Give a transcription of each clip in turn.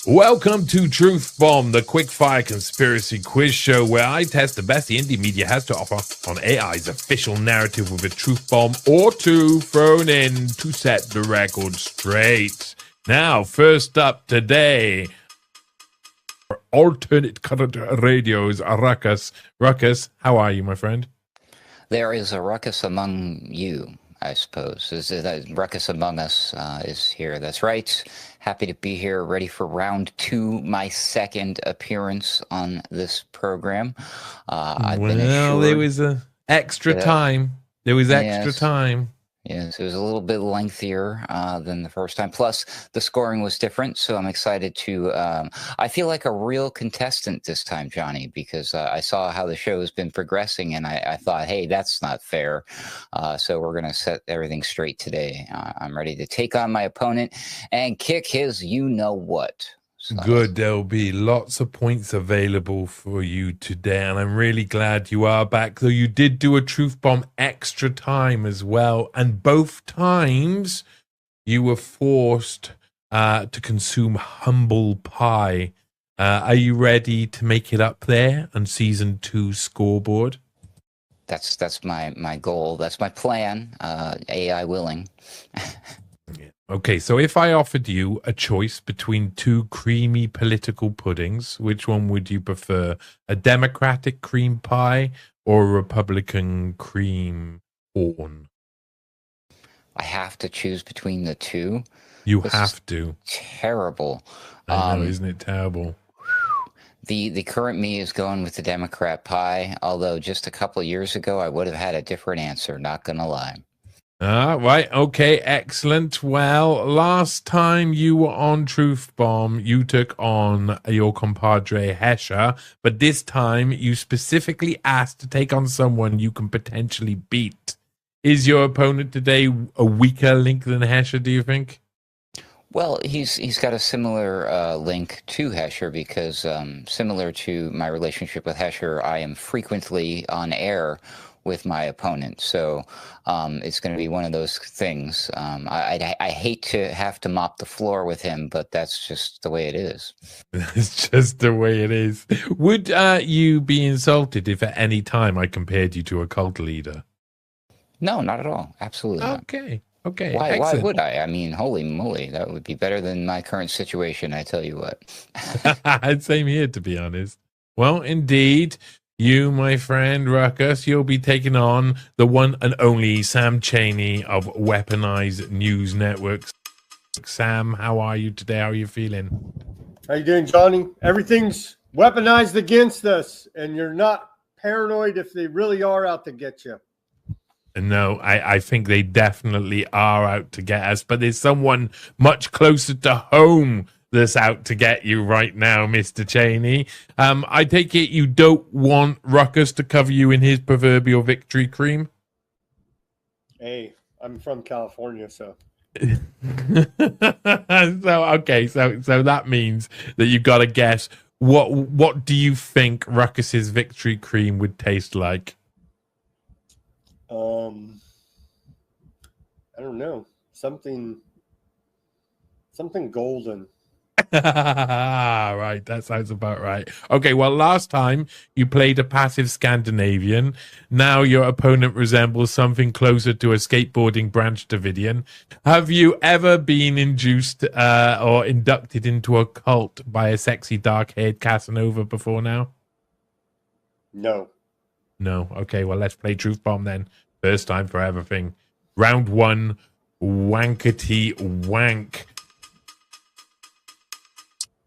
Welcome to Truth Bomb, the quickfire conspiracy quiz show where I test the best the indie media has to offer on AI's official narrative with a truth bomb or two thrown in to set the record straight. Now, first up today, Alternate Current Radios Ruckus. Ruckus, how are you, my friend? There is a ruckus among you, I suppose. Ruckus among us is here. That's right. Happy to be here, ready for round two, my second appearance on this program. I've been assured there was extra time. There was extra time. Yes, it was a little bit lengthier than the first time. Plus, the scoring was different, so I'm excited to... I feel like a real contestant this time, Johnny, because I saw how the show has been progressing, and I thought, hey, that's not fair. So we're going to set everything straight today. I'm ready to take on my opponent and kick his you-know-what. So good. There'll be lots of points available for you today, and I'm really glad you are back. Though you did do a truth bomb extra time as well, and both times you were forced to consume humble pie. Are you ready to make it up there on season 2 scoreboard? That's my goal. That's my plan. AI willing. Okay, so if I offered you a choice between two creamy political puddings, which one would you prefer? A Democratic cream pie or a Republican cream corn? I have to choose between the two. This have to. Terrible. I know, isn't it terrible? The current me is going with the Democrat pie, although just a couple of years ago I would have had a different answer, not gonna lie. Right. Okay. Excellent. Well, last time you were on Truth Bomb, you took on your compadre Hesher, but this time you specifically asked to take on someone you can potentially beat. Is your opponent today a weaker link than Hesher, do you think? Well, he's got a similar link to Hesher because similar to my relationship with Hesher, I am frequently on air with my opponent, so it's going to be one of those things. I hate to have to mop the floor with him, but that's just the way it is. It's just the way it is. Would you be insulted if at any time I compared you to a cult leader? No, not at all. Absolutely not. Okay. Why would I? I mean, holy moly, that would be better than my current situation, I tell you what. Same here, to be honest. Well, indeed. You, my friend Ruckus, you'll be taking on the one and only Sam Chaney of Weaponized News Networks. Sam, how are you today? How are you feeling? How you doing, Johnny? Everything's weaponized against us, and you're not paranoid if they really are out to get you. No, I think they definitely are out to get us, but there's someone much closer to home that's out to get you right now, Mr. Chaney. I take it you don't want Ruckus to cover you in his proverbial victory cream? Hey, I'm from California, so. So that means that you've got to guess what do you think Ruckus's victory cream would taste like? I don't know. Something golden. Right, that sounds about right. Okay, well, last time you played a passive Scandinavian. Now your opponent resembles something closer to a skateboarding Branch Davidian. Have you ever been induced or inducted into a cult by a sexy dark-haired Casanova before now? No. Okay, well, let's play Truth Bomb then. First time for everything. Round 1, wankety wank.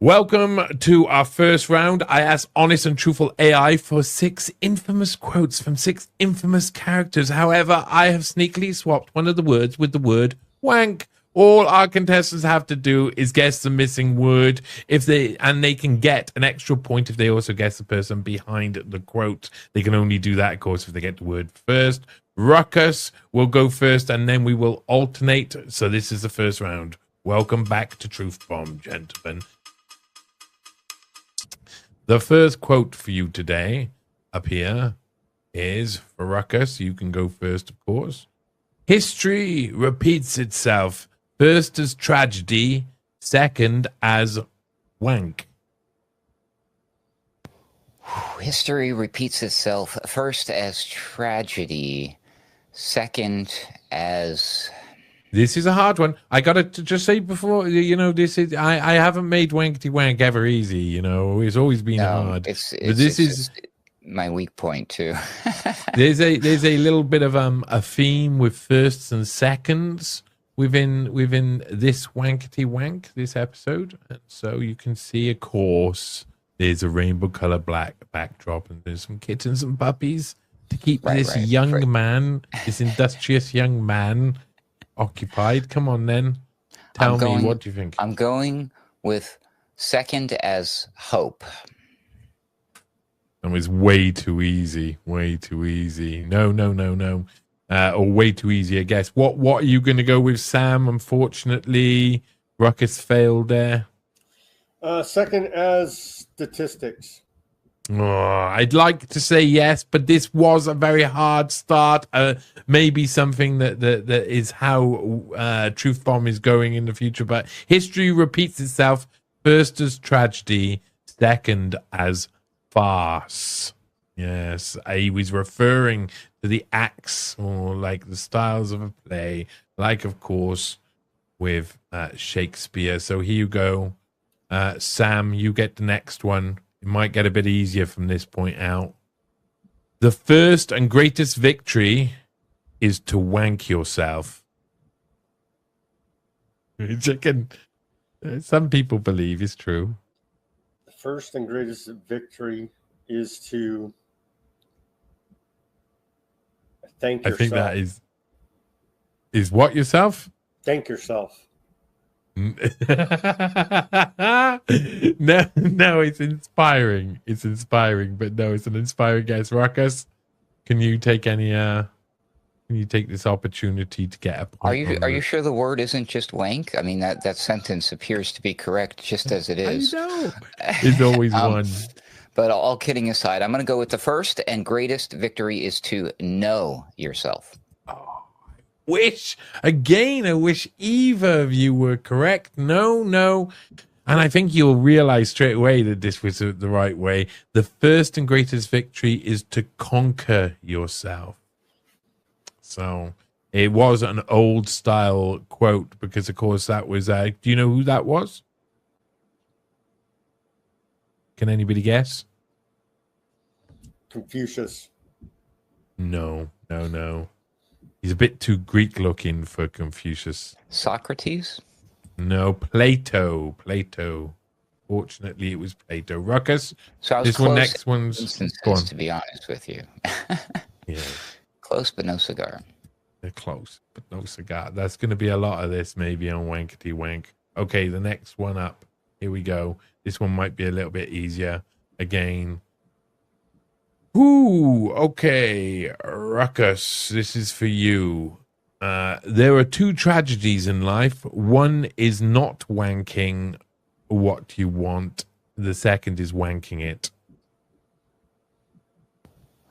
Welcome to our first round. I asked honest and truthful AI for 6 infamous quotes from 6 infamous characters. However, I have sneakily swapped one of the words with the word wank. All our contestants have to do is guess the missing word, and they can get an extra point if they also guess the person behind the quote. They can only do that, of course, if they get the word first. Ruckus will go first, and then we will alternate. So this is the first round. Welcome back to Truth Bomb, gentlemen. The first quote for you today up here is for Ruckus. You can go first, of course. History repeats itself, first as tragedy, second as wank. History repeats itself, first as tragedy, second as... This is a hard one. I got to just say before, this is, I haven't made wankety wank ever easy, it's always been hard. It's this is my weak point too. there's a little bit of a theme with firsts and seconds within this wankety wank, this episode. And so you can see, of course, there's a rainbow color black backdrop, and there's some kittens and puppies to keep this industrious young man occupied. Come on, then. Tell me, what do you think? I'm going with second as hope. That was way too easy. Way too easy. No. Or way too easy, I guess. What are you going to go with, Sam? Unfortunately, Ruckus failed there. Second as statistics. Oh, I'd like to say yes, but this was a very hard start. Maybe something that is how Truth Bomb is going in the future. But history repeats itself. First as tragedy, second as farce. Yes, I was referring to the acts or like the styles of a play, like of course with Shakespeare. So here you go, Sam. You get the next one. It might get a bit easier from this point out. The first and greatest victory is to wank yourself. Some people believe it's true. The first and greatest victory is to thank yourself. I think that is what yourself? Thank yourself. No, it's inspiring. It's inspiring, but no, it's an inspiring guess. Ruckus, can you take this opportunity to get a point? Are you sure the word isn't just wank? I mean, that sentence appears to be correct just as it is. I know. It's always one. But all kidding aside, I'm going to go with the first and greatest victory is to know yourself. I wish either of you were correct. No. And I think you'll realize straight away that this was the right way. The first and greatest victory is to conquer yourself. So it was an old style quote because, of course, that was, do you know who that was? Can anybody guess? Confucius. No. He's a bit too Greek looking for Confucius. Socrates? No, Plato. Fortunately, it was Plato. Ruckus. So I was this close one, next one's instances, to be honest with you. Yeah. Close, but no cigar. They're close, but no cigar. That's going to be a lot of this maybe on Wankety Wank. Okay, the next one up. Here we go. This one might be a little bit easier. Again. Ooh, okay. Ruckus, this is for you. There are two tragedies in life. One is not wanking what you want. The second is wanking it.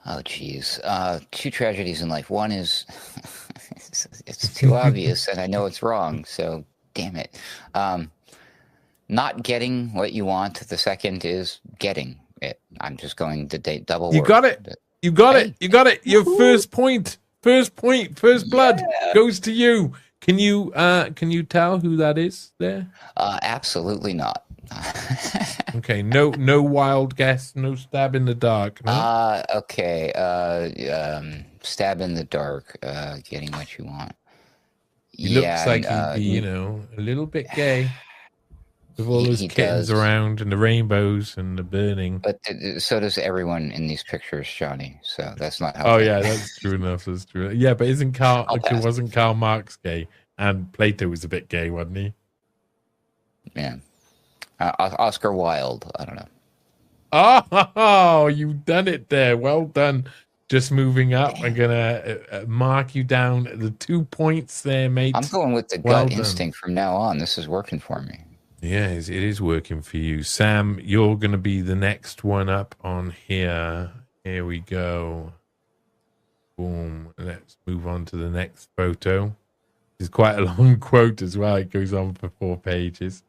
Oh, geez. Two tragedies in life. One is, it's too obvious, and I know it's wrong, so damn it. Not getting what you want. The second is getting it. I'm just going to date double. You got it. You got it. You got it. Your first point. First blood goes to you. Can you tell who that is there? Absolutely not. Okay, no wild guess, no stab in the dark. No? Okay. Stab in the dark. Getting what you want. He looks like he'd be, a little bit gay. With all those kittens around and the rainbows and the burning. But so does everyone in these pictures, Johnny. So that's not how. Oh, yeah, that's true enough. That's true. Yeah, but wasn't Karl Marx gay? And Plato was a bit gay, wasn't he? Yeah. Oscar Wilde. I don't know. Oh, you've done it there. Well done. Just moving up. I'm going to mark you down the 2 points there, mate. I'm going with the gut instinct from now on. This is working for me. Yeah, it is working for you. Sam, you're going to be the next one up on here. Here we go. Boom. Let's move on to the next photo. It's quite a long quote as well. It goes on for 4 pages.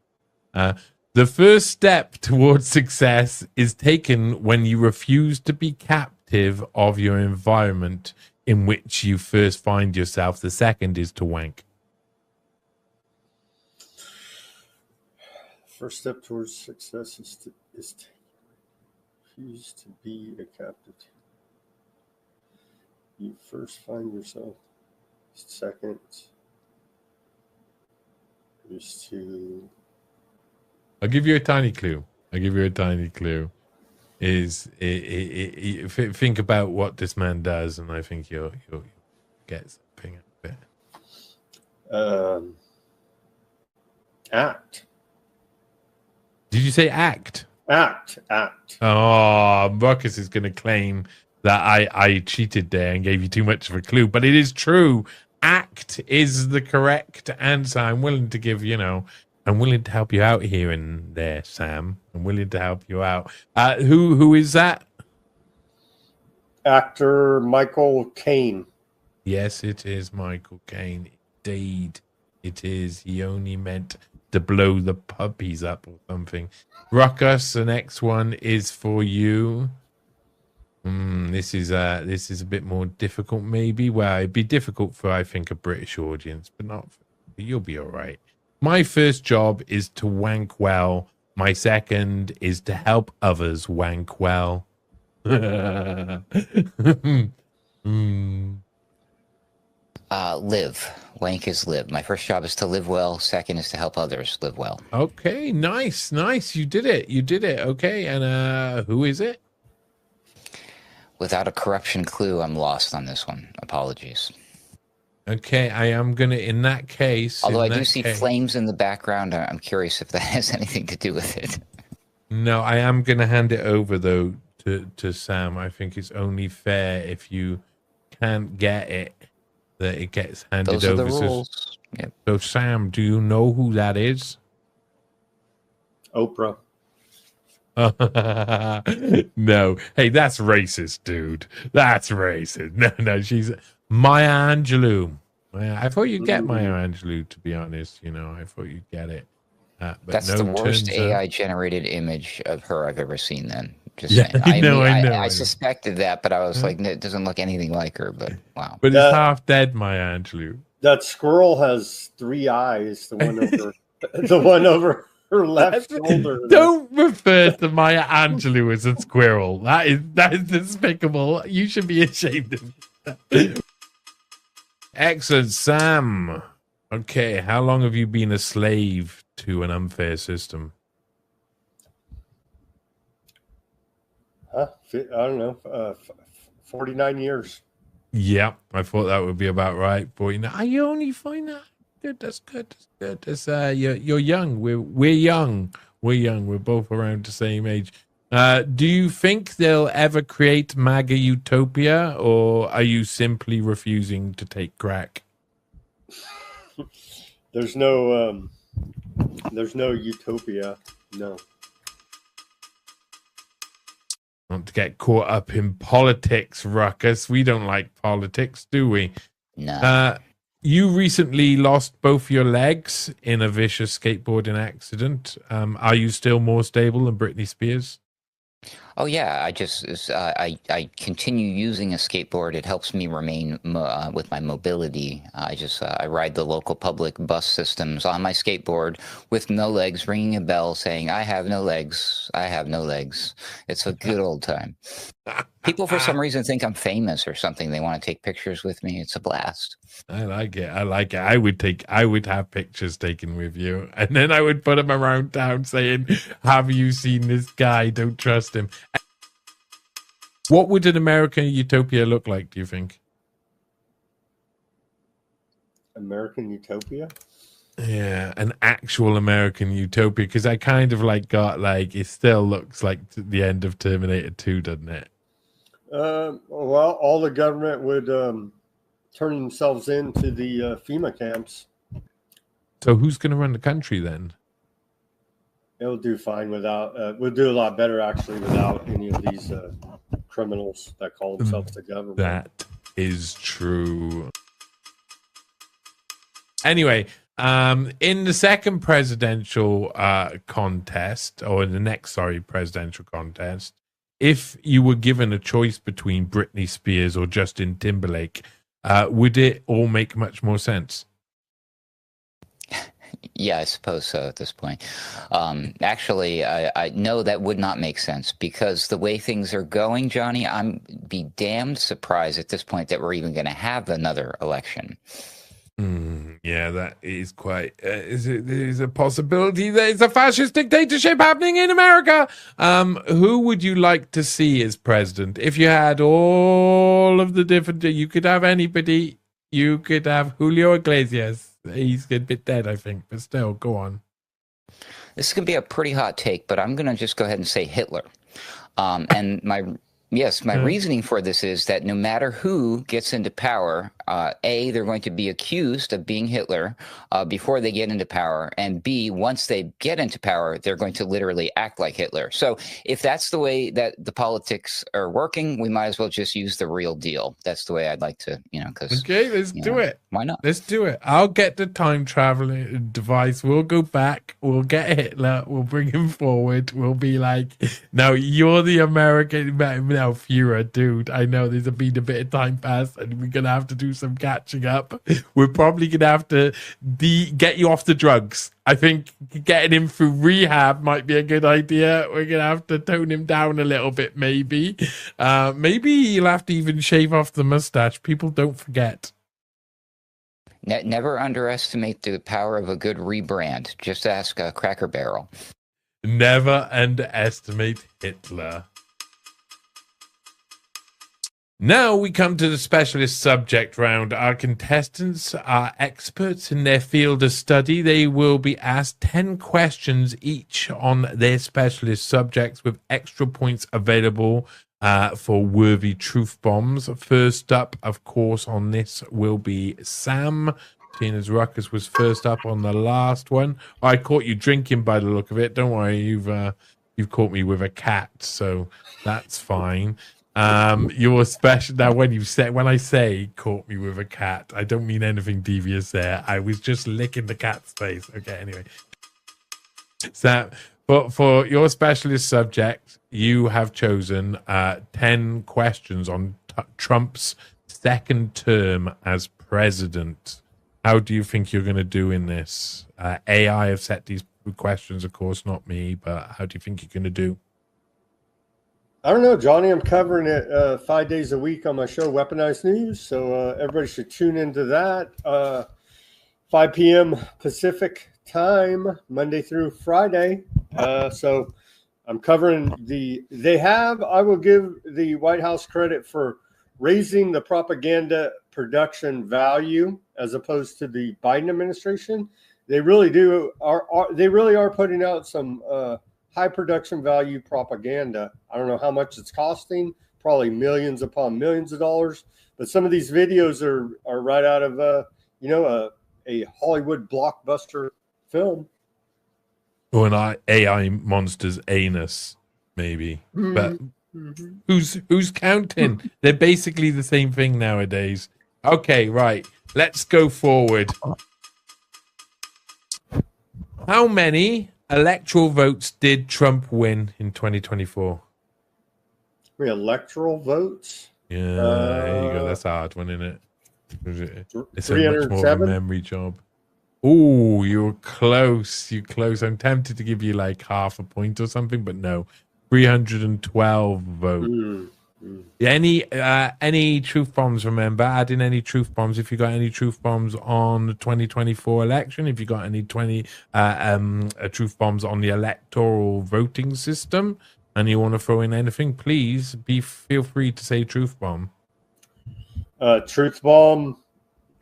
The first step towards success is taken when you refuse to be captive of your environment in which you first find yourself. The second is to wank. First step towards success is to refuse to be a captive. You first find yourself. Second is to. I'll give you a tiny clue. Think about what this man does, and I think you'll get something out of it. Act. Did you say act? Act. Oh, Ruckus is going to claim that I cheated there and gave you too much of a clue, but it is true. Act is the correct answer. I'm willing to give, I'm willing to help you out here and there, Sam. I'm willing to help you out. Who is that? Actor Michael Caine. Yes, it is Michael Caine. Indeed, it is. He only meant to blow the puppies up or something. Ruckus, the next one is for you. This is a bit more difficult, maybe. Well, it'd be difficult for, I think, a British audience, but not. You'll be all right. My first job is to wank well. My second is to help others wank well. Live. Wank is live. My first job is to live well. Second is to help others live well. Okay, nice. You did it. Okay, and who is it? Without a corruption clue, I'm lost on this one. Apologies. Okay, I am gonna. In that case, although I do see flames in the background, I'm curious if that has anything to do with it. No, I am gonna hand it over though to Sam. I think it's only fair if you can't get it that it gets handed Those are over. the rules. Yep. So, Sam, do you know who that is? Oprah. No. Hey, that's racist, dude. That's racist. No, she's Maya Angelou. I thought you'd get Maya Angelou, to be honest. I thought you'd get it. But that's no, the worst AI-generated image of her I've ever seen, then. Just saying. I know. I suspected that, but I was like, it doesn't look anything like her, but wow. But it's half dead, Maya Angelou. That squirrel has 3 eyes. The one over her left shoulder. Don't refer to Maya Angelou as a squirrel. That is despicable. You should be ashamed of that. Excellent, Sam. Okay, how long have you been a slave to an unfair system? I don't know. 49 years. Yeah, I thought that would be about right. 49. You only find that? Good. That's good. That's you're young. We're young. We're both around the same age. Do you think they'll ever create MAGA utopia, or are you simply refusing to take crack? There's no utopia. No. Not to get caught up in politics, Ruckus. We don't like politics, do we? No. You recently lost both your legs in a vicious skateboarding accident. Are you still more stable than Britney Spears? Oh yeah, I continue using a skateboard. It helps me remain with my mobility. I ride the local public bus systems on my skateboard with no legs, ringing a bell saying, "I have no legs. I have no legs." It's a good old time. People for some reason think I'm famous or something. They want to take pictures with me. It's a blast. I like it. I would have pictures taken with you, and then I would put them around town saying, "Have you seen this guy? Don't trust him." What would an American utopia look like, do you think? American utopia? Yeah, an actual American utopia, because I kind of it still looks like the end of Terminator 2, doesn't it? Well, all the government would turn themselves into the FEMA camps. So who's going to run the country then? It'll do fine without. We'll do a lot better actually without any of these criminals that call themselves the government. That is true. Anyway, In the second presidential contest, or in the next, presidential contest, if you were given a choice between Britney Spears or Justin Timberlake, would it all make much more sense? Yeah, I suppose so at this point. Actually, I know that would not make sense because the way things are going, Johnny, I'm be damned surprised at this point that we're even going to have another election. Yeah, that is quite. There's a possibility there's a fascist dictatorship happening in America. Who would you like to see as president? If you had all of the different, you could have anybody. You could have Julio Iglesias. He's a bit dead, I think, but still, go on. This is going to be a pretty hot take, but I'm going to just go ahead and say Hitler. And my reasoning for this is that no matter who gets into power, A, they're going to be accused of being Hitler before they get into power, and B, once they get into power, they're going to literally act like Hitler. So if that's the way that the politics are working, we might as well just use the real deal. That's the way I'd like to, because... Okay, let's do it. Why not? Let's do it. I'll get the time traveling device. We'll go back. We'll get Hitler. We'll bring him forward. We'll be like, no, you're the American Führer, dude. I know there's been a bit of time passed and we're going to have to do some catching up. We're probably going to have to get you off the drugs. I think getting him through rehab might be a good idea. We're going to have to tone him down a little bit, maybe. Maybe you'll have to even shave off the mustache. People don't forget. Never underestimate the power of a good rebrand. Just ask Cracker Barrel. Never underestimate Hitler. Now we come to the specialist subject round. Our contestants are experts in their field of study. They will be asked 10 questions each on their specialist subjects with extra points available for worthy truth bombs. First up, of course, on this will be Sam. Tina's Ruckus was first up on the last one. I caught you drinking by the look of it. Don't worry, you've caught me with a cat, so that's fine. Your special now when I say caught me with a cat, I don't mean anything devious there. I was just licking the cat's face. Okay, anyway. So but for your specialist subject, you have chosen 10 questions on Trump's second term as president. How do you think you're going to do in this? AI have set these questions, of course, not me, but how do you think you're going to do? I don't know, Johnny. I'm covering it 5 days a week on my show, Weaponized News. So everybody should tune into that. 5 p.m. Pacific time, Monday through Friday. So I'm covering I will give the White House credit for raising the propaganda production value as opposed to the Biden administration. They really they really are putting out some high production value propaganda. I don't know how much it's costing, probably millions upon millions of dollars. But some of these videos are right out of a Hollywood blockbuster film. Or an AI monster's anus, maybe. But who's counting? They're basically the same thing nowadays. Okay, right. Let's go forward. How many electoral votes did Trump win in 2024? Electoral votes? Yeah, there you go. That's a hard one, isn't it? It's a much more of a memory job. Oh, you're close. You're close. I'm tempted to give you like half a point or something, but no. 312 votes. Any truth bombs, remember? Add in any truth bombs if you got any truth bombs on the 2024 election. If you got any truth bombs on the electoral voting system and you want to throw in anything, please feel free to say truth bomb. Truth bomb.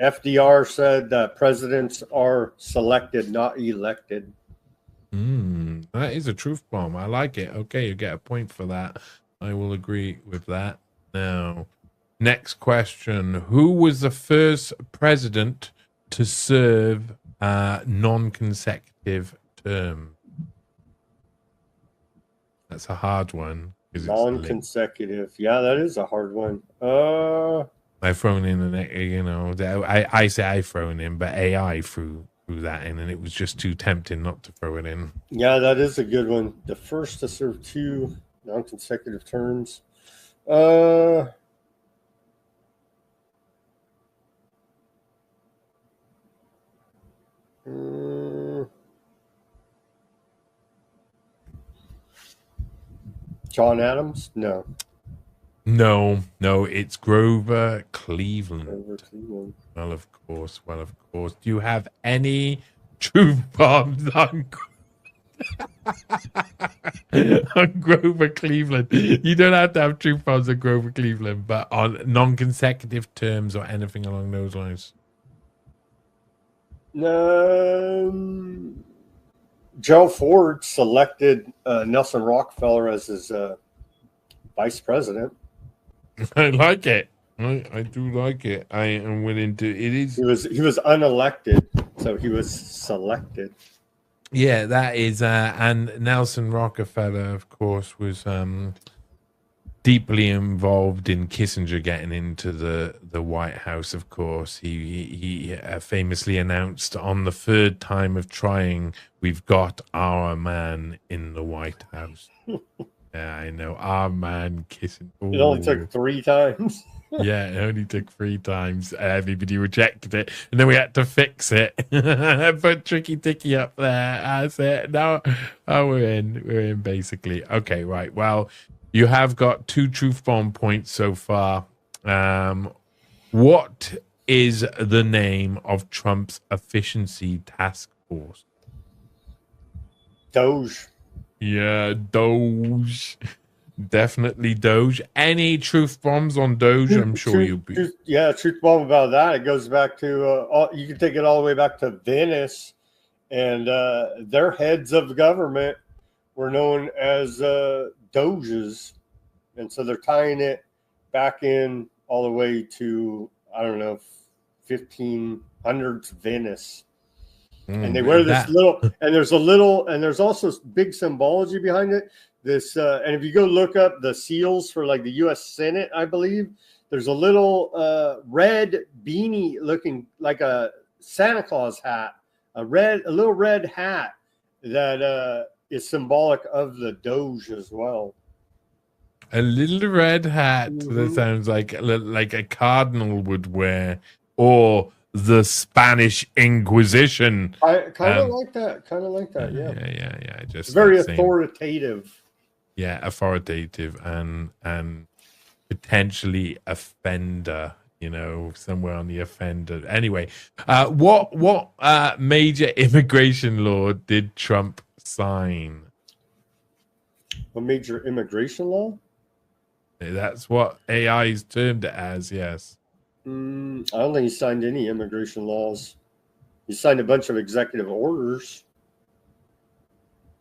FDR said that presidents are selected, not elected. That is a truth bomb. I like it. Okay, you get a point for that. I will agree with that. Now, next question. Who was the first president to serve non-consecutive term? That's a hard one. Non-consecutive. Yeah, that is a hard one. I've thrown in I say I've thrown in, but AI threw threw that in, and it was just too tempting not to throw it in. Yeah, that is a good one. The first to serve 2 non-consecutive terms. John Adams? No. No, it's Grover Cleveland. Grover Cleveland. Well, of course. Do you have any truth bombs on Grover Cleveland? You don't have to have truth bombs on Grover Cleveland, but on non-consecutive terms or anything along those lines. Joe Ford selected Nelson Rockefeller as his vice president. I like it. I do like it. I am willing to. It is. He was unelected, so he was selected. Yeah, that is. And Nelson Rockefeller, of course, was deeply involved in Kissinger getting into the White House. Of course, he famously announced, on the third time of trying, "We've got our man in the White House." Yeah, I know, our man Kissinger. Ooh. It only took 3 times. Yeah, it only took 3 times. Everybody rejected it, and then we had to fix it. Put Tricky Ticky up there. That's it. Now, we're in basically. Okay, right. Well, you have got 2 truth bomb points so far. What is the name of Trump's efficiency task force? Doge. Yeah, Doge. Definitely Doge. Any truth bombs on Doge? I'm sure you'll be. Truth bomb about that. It goes back to, you can take it all the way back to Venice, and their heads of government were known as Doges. And so they're tying it back in all the way to, I don't know, 1500s Venice. And they wear this there's also big symbology behind it. This, and if you go look up the seals for like the U.S. Senate, I believe there's a little red beanie looking like a Santa Claus hat, a little red hat that is symbolic of the Doge as well. A little red hat that sounds like a cardinal would wear, or the Spanish Inquisition. I kind of like that. Yeah. Yeah. Just very authoritative. Yeah, authoritative and potentially offender. Somewhere on the offender. Anyway, what major immigration law did Trump sign? A major immigration law? That's what AI's termed it as. Yes. I don't think he signed any immigration laws. He signed a bunch of executive orders.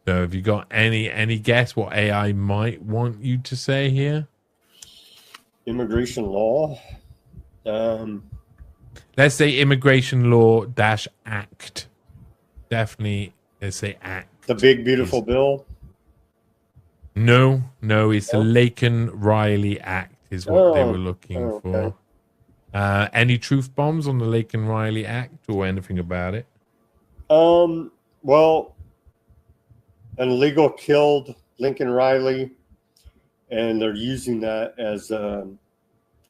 So have you got any guess what AI might want you to say here? Immigration law? Let's say immigration law -act. Definitely, let's say act. The big, beautiful bill? No, it's the Laken-Riley Act is what they were looking for. Any truth bombs on the Laken-Riley Act or anything about it? Well, an illegal killed Lincoln Riley, and they're using that as an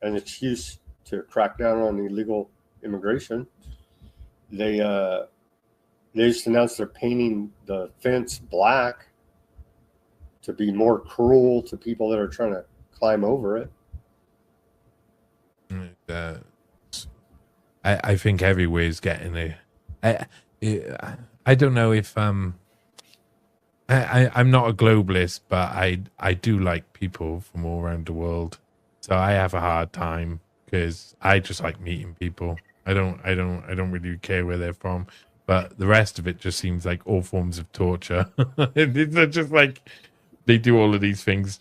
excuse to crack down on illegal immigration. They just announced they're painting the fence black to be more cruel to people that are trying to climb over it. I think everywhere's getting a. I don't know if I'm not a globalist, but I do like people from all around the world, so I have a hard time because I just like meeting people. I don't really care where they're from, but the rest of it just seems like all forms of torture. It's just like they do all of these things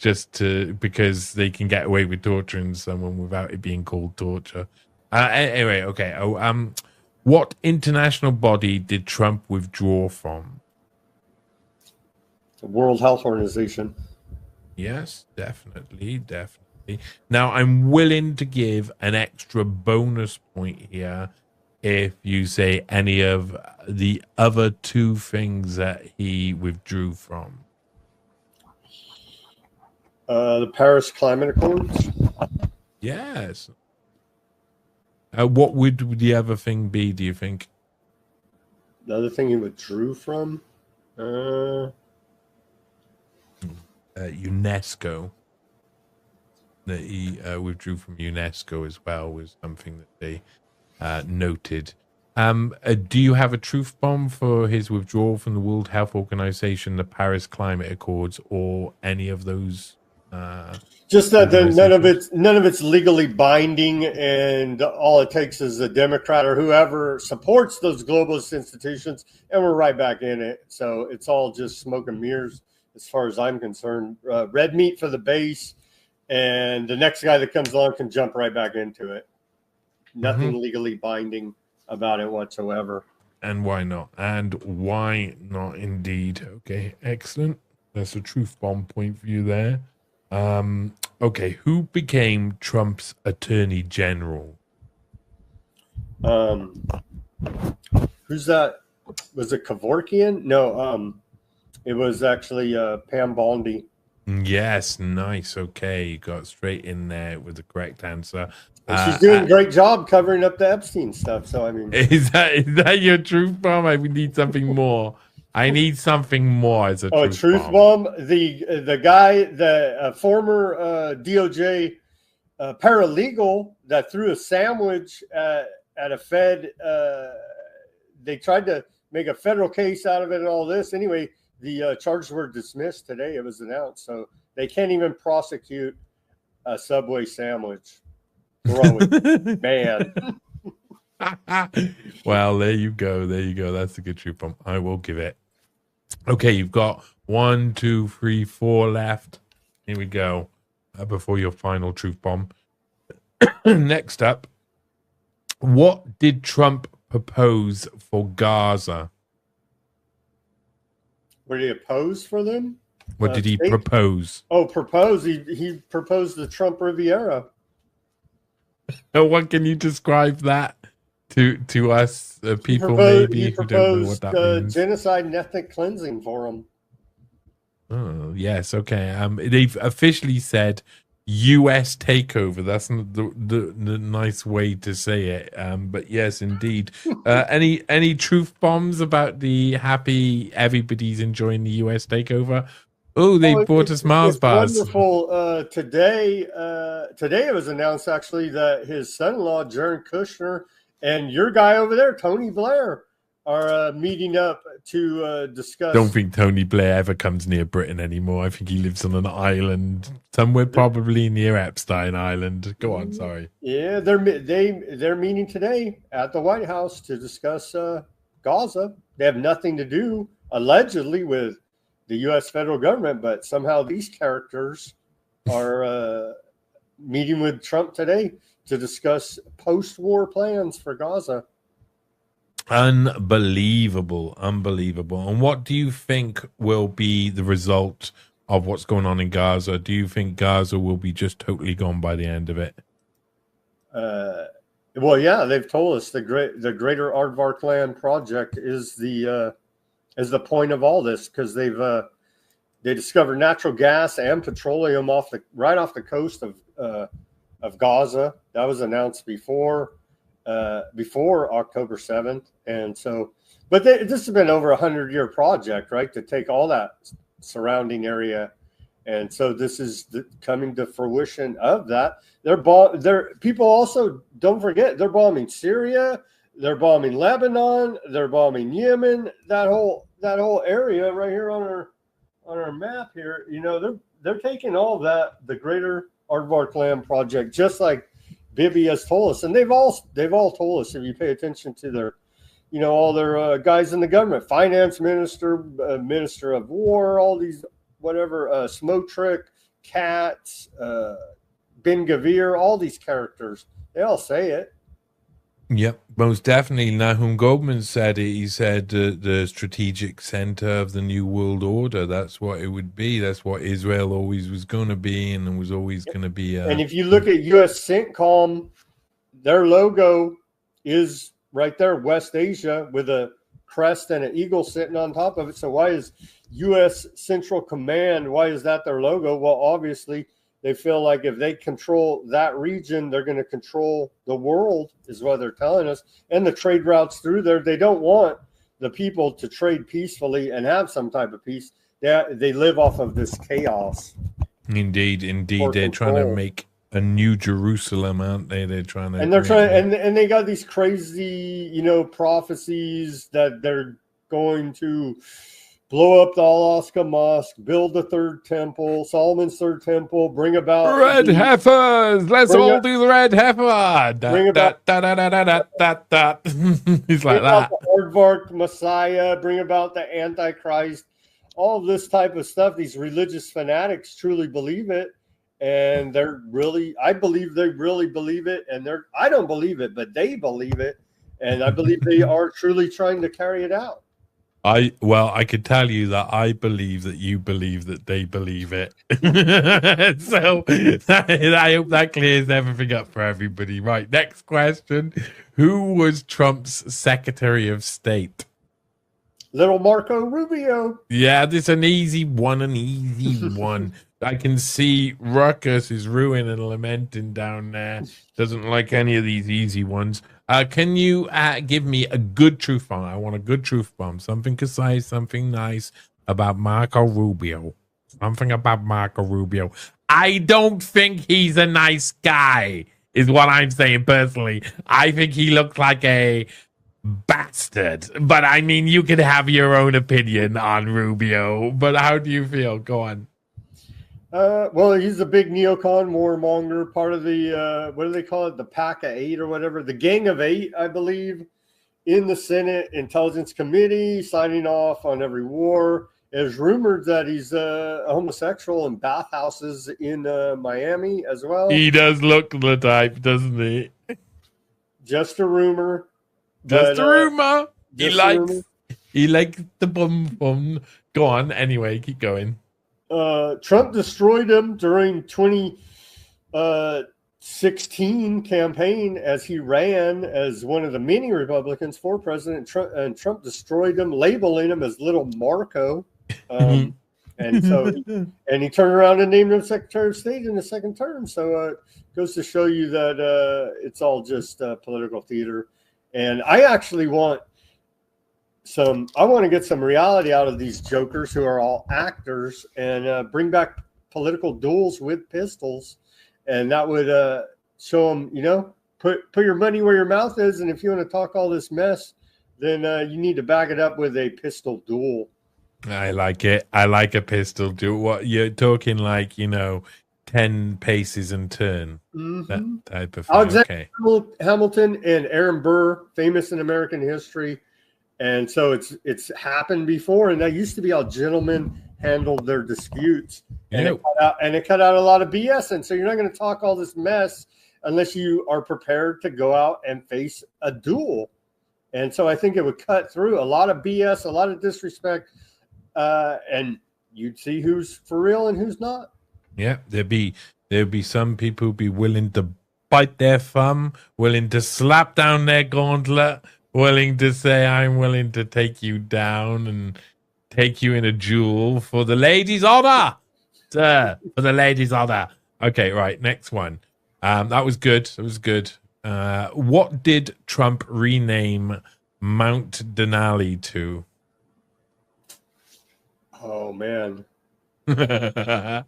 because they can get away with torturing someone without it being called torture. Anyway, okay. What international body did Trump withdraw from? The World Health Organization. Yes, definitely. Now, I'm willing to give an extra bonus point here if you say any of the other two things that he withdrew from. The Paris Climate Accords. Yes. What would the other thing be, do you think? The other thing he withdrew from? UNESCO. That he withdrew from UNESCO as well was something that they noted. Do you have a truth bomb for his withdrawal from the World Health Organization, the Paris Climate Accords, or any of those? Just that none of it's legally binding, and all it takes is a Democrat or whoever supports those globalist institutions, and we're right back in it. So it's all just smoke and mirrors as far as I'm concerned. Red meat for the base, and the next guy that comes along can jump right back into it. Nothing legally binding about it whatsoever. And why not? And why not indeed? Okay, excellent. That's a truth bomb point for you there. Okay, who became Trump's attorney general? Who's that? Was it Kevorkian? No, it was actually Pam Bondi. Yes, nice. Okay, you got straight in there with the correct answer. And she's doing a great job covering up the Epstein stuff. So I mean, is that your truth bomb? I would need something more. I need something more as a truth bomb. The guy, the former DOJ paralegal that threw a sandwich at a Fed. They tried to make a federal case out of it and all this. Anyway, the charges were dismissed today. It was announced, so they can't even prosecute a Subway sandwich. Throw it, man. Well, there you go. There you go. That's a good truth bomb. I will give it. Okay, you've got 1, 2, 3, 4 left. Here we go. Before your final truth bomb. Next up, what did Trump propose for Gaza? What did he oppose for them? What did he propose? Oh, propose. He proposed the Trump Riviera. What can you describe that to us people maybe who don't know what that means? Genocide and ethnic cleansing for them. Oh yes, okay. They've officially said U.S. takeover. That's not the nice way to say it. But yes, indeed. Any truth bombs about the happy everybody's enjoying the U.S. takeover? Oh, they bought us Mars bars. Wonderful. Today it was announced actually that his son-in-law, Jared Kushner, and your guy over there, Tony Blair, are meeting up to discuss. Don't think Tony Blair ever comes near Britain anymore. I think he lives on an island somewhere, probably near Epstein Island. Go on, sorry. Yeah, they're meeting today at the White House to discuss Gaza. They have nothing to do, allegedly, with the U.S. federal government, but somehow these characters are meeting with Trump today to discuss post-war plans for Gaza. Unbelievable. And what do you think will be the result of what's going on in Gaza? Do you think Gaza will be just totally gone by the end of it? Well, yeah, they've told us the Greater Aardvark Land Project is the point of all this, because they discovered natural gas and petroleum right off the coast of Gaza. That was announced before October 7th, and so, but this has been over 100-year project, right, to take all that surrounding area, and so this is coming to fruition of that. People also don't forget they're bombing Syria, they're bombing Lebanon, they're bombing Yemen, that whole area right here on our map here. You know, they're taking all of that, the Greater Aardvark Land Project, just like Bibi has told us, and they've all told us, if you pay attention to their, all their guys in the government, finance minister, minister of war, all these whatever, Smotrich, Katz, Ben Gavir, all these characters, they all say it. Yep, most definitely. Nahum Goldman said it. He said the strategic center of the New World Order. That's what it would be. That's what Israel always was going to be, and was always going to be. And if you look at U.S. CENTCOM, their logo is right there, West Asia, with a crest and an eagle sitting on top of it. So why is U.S. Central Command, why is that their logo? Well, obviously, they feel like if they control that region, they're going to control the world, is what they're telling us. And the trade routes through there, they don't want the people to trade peacefully and have some type of peace. They live off of this chaos. Indeed. They're trying to make a new Jerusalem, aren't they? They're trying to, and they're trying, and they got these crazy, prophecies that they're going to blow up the Alaska Mosque, build the third temple, Solomon's third temple, bring about red heifers. Let's all do the red heifer. Bring about He's like that. The aardvark Messiah, bring about the Antichrist. All of this type of stuff. These religious fanatics truly believe it, and I believe they really believe it, and I don't believe it, but they believe it, and I believe they are truly trying to carry it out. I could tell you that I believe that you believe that they believe it. So I hope that clears everything up for everybody. Right, next question. Who was Trump's Secretary of State? Little Marco Rubio. Yeah, this is an easy one. I can see Ruckus is ruining and lamenting down there. Doesn't like any of these easy ones. Can you give me a good truth bomb? I want a good truth bomb. Something concise, something nice about Marco Rubio. Something about Marco Rubio. I don't think he's a nice guy, is what I'm saying personally. I think he looks like a bastard. But I mean, you can have your own opinion on Rubio. But how do you feel? Go on. Well, he's a big neocon warmonger, part of the, what do they call it? The Pack of Eight or whatever. The Gang of Eight, I believe, in the Senate Intelligence Committee, signing off on every war. There's rumored that he's a homosexual in bathhouses in Miami as well. He does look the type, doesn't he? Just a rumor. Just a rumor. He likes rumor. The bum. Go on. Anyway, keep going. Trump destroyed him during 2016 campaign as he ran as one of the many Republicans for president. Trump destroyed him, labeling him as Little Marco. And so, and he turned around and named him Secretary of State in the second term. So it goes to show you that it's all just political theater. And I actually want to get some reality out of these jokers who are all actors and bring back political duels with pistols. And that would show them, put your money where your mouth is. And if you want to talk all this mess, then you need to back it up with a pistol duel. I like it. I like a pistol duel. What you're talking like, 10 paces and turn. Mm-hmm. That type of thing. Alexander Hamilton and Aaron Burr, famous in American history. And so it's happened before, and that used to be how gentlemen handled their disputes. And it cut out a lot of BS. And so you're not going to talk all this mess unless you are prepared to go out and face a duel. And so I think it would cut through a lot of BS, a lot of disrespect, and you'd see who's for real and who's not. Yeah, there'd be some people who'd be willing to bite their thumb, willing to slap down their gauntlet, willing to say, I'm willing to take you down and take you in a duel for the ladies' honor. Sir, for the ladies' honor. Okay, right, next one. That was good. That was good. What did Trump rename Mount Denali to? Oh, man. Mount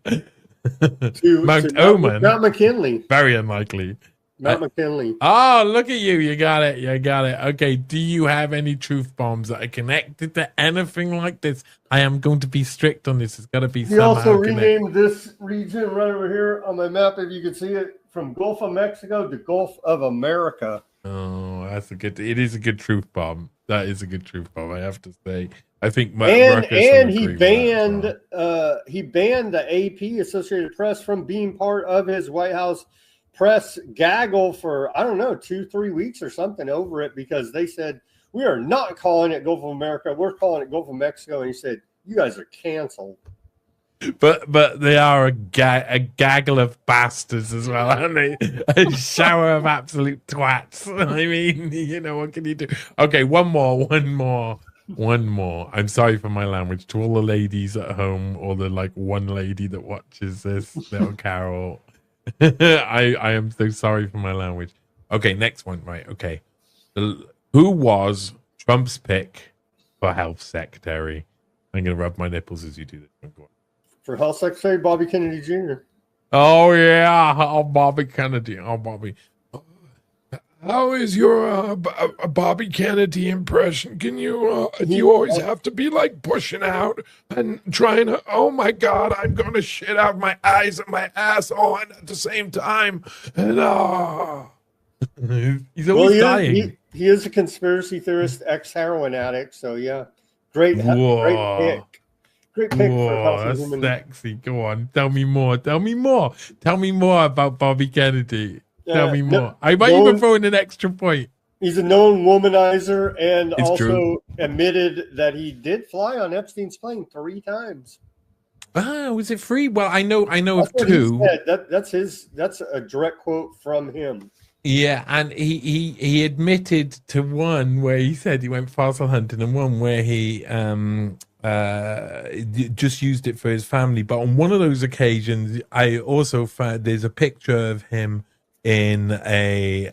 Oman. Mount McKinley. Very unlikely. Mount McKinley. Oh, look at you. You got it. Okay, do you have any truth bombs that are connected to anything like this? I am going to be strict on this. It's got to be He also renamed this region right over here on my map, if you can see it, from Gulf of Mexico to Gulf of America. Oh, it is a good truth bomb. That is a good truth bomb, I have to say. I think he banned the AP, Associated Press, from being part of his White House press gaggle for, 2-3 weeks or something over it, because they said, we are not calling it Gulf of America, we're calling it Gulf of Mexico. And he said, you guys are canceled. But they are a gaggle of bastards as well, aren't they? A shower of absolute twats. I mean, what can you do? Okay, one more. I'm sorry for my language to all the ladies at home, or the one lady that watches this, little Carol. I am so sorry for my language. Okay, next one. Right. Okay. Who was Trump's pick for health secretary? I'm going to rub my nipples as you do this. For health secretary, Bobby Kennedy Jr. Oh, yeah. Oh, Bobby Kennedy. Oh, Bobby. How is your Bobby Kennedy impression? Can you, do you always have to be pushing out and trying to, oh my God, I'm going to shit out my eyes and my ass on at the same time. And, he's always dying. He is a conspiracy theorist, ex-heroin addict. So, yeah, great pick. Great pick for healthy that's human. Sexy. Go on. Tell me more. Tell me more about Bobby Kennedy. Tell me more. I might even throw in an extra point. He's a known womanizer and also admitted that he did fly on Epstein's plane 3 times. Was it 3? Well, I know of 2. That's a direct quote from him. Yeah, and he admitted to one where he said he went fossil hunting, and one where he just used it for his family. But on one of those occasions, I also found there's a picture of him in a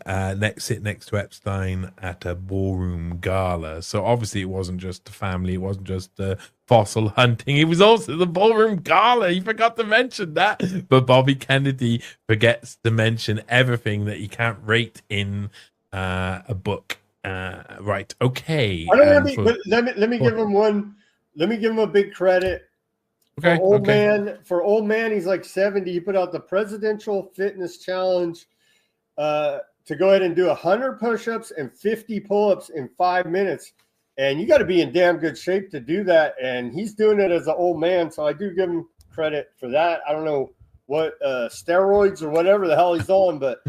sit next to Epstein at a ballroom gala. So obviously it wasn't just the family, it wasn't just the fossil hunting, it was also the ballroom gala. He forgot to mention that. But Bobby Kennedy forgets to mention everything that you can't rate in a book. Right, okay. Let me give him one. Let me give him a big credit. Okay. For old man, he's 70. He put out the Presidential Fitness Challenge to go ahead and do 100 push-ups and 50 pull-ups in 5 minutes. And you got to be in damn good shape to do that. And he's doing it as an old man. So I do give him credit for that. I don't know what steroids or whatever the hell he's on, but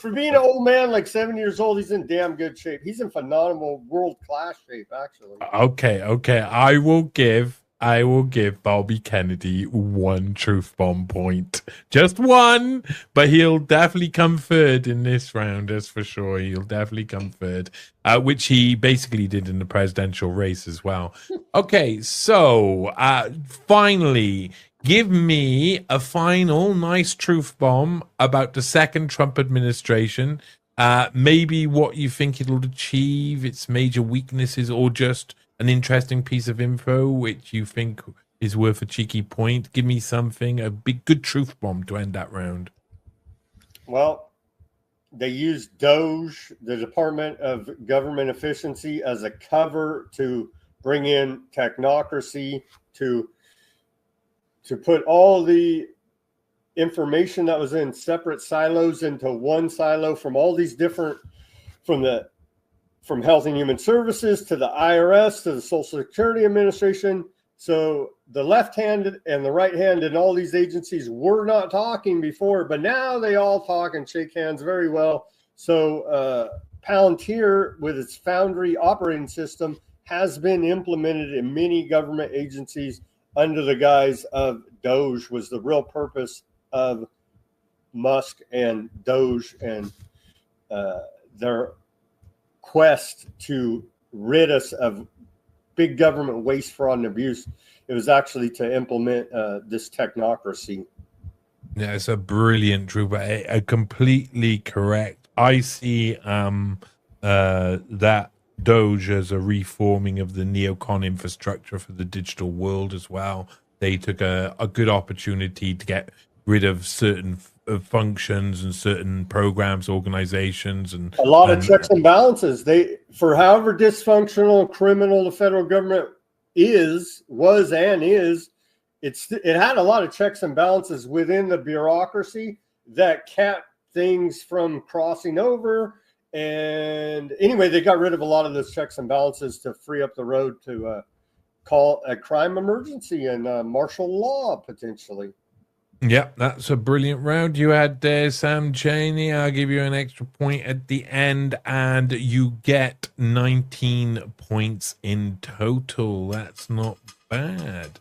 for being an old man, 70 years old, he's in damn good shape. He's in phenomenal world-class shape, actually. Okay. I will give Bobby Kennedy 1 truth bomb point. Just 1, but he'll definitely come third in this round, that's for sure. He'll definitely come third, which he basically did in the presidential race as well. Okay, so finally, give me a final nice truth bomb about the second Trump administration. Maybe what you think it'll achieve, its major weaknesses, or just an interesting piece of info which you think is worth a cheeky point. Give me something, a big good truth bomb to end that round. Well, they used DOGE, the Department of Government Efficiency, as a cover to bring in technocracy, to put all the information that was in separate silos into one silo from all these different, from Health and Human Services to the IRS to the Social Security Administration. So the left hand and the right hand in all these agencies were not talking before, but now they all talk and shake hands very well. So Palantir, with its Foundry operating system, has been implemented in many government agencies under the guise of DOGE. Was the real purpose of Musk and DOGE and their quest to rid us of big government waste, fraud, and abuse. It was actually to implement this technocracy. Yeah, it's a brilliant truth. Completely correct. I see that DOGE as a reforming of the neocon infrastructure for the digital world as well. They took a good opportunity to get rid of certain functions and certain programs, organizations, and a lot of checks and balances. For however dysfunctional, criminal the federal government was and is, it had a lot of checks and balances within the bureaucracy that kept things from crossing over. And anyway, they got rid of a lot of those checks and balances to free up the road to call a crime emergency and martial law potentially. Yep, that's a brilliant round you had there, Sam Chaney. I'll give you an extra point at the end, and you get 19 points in total. That's not bad.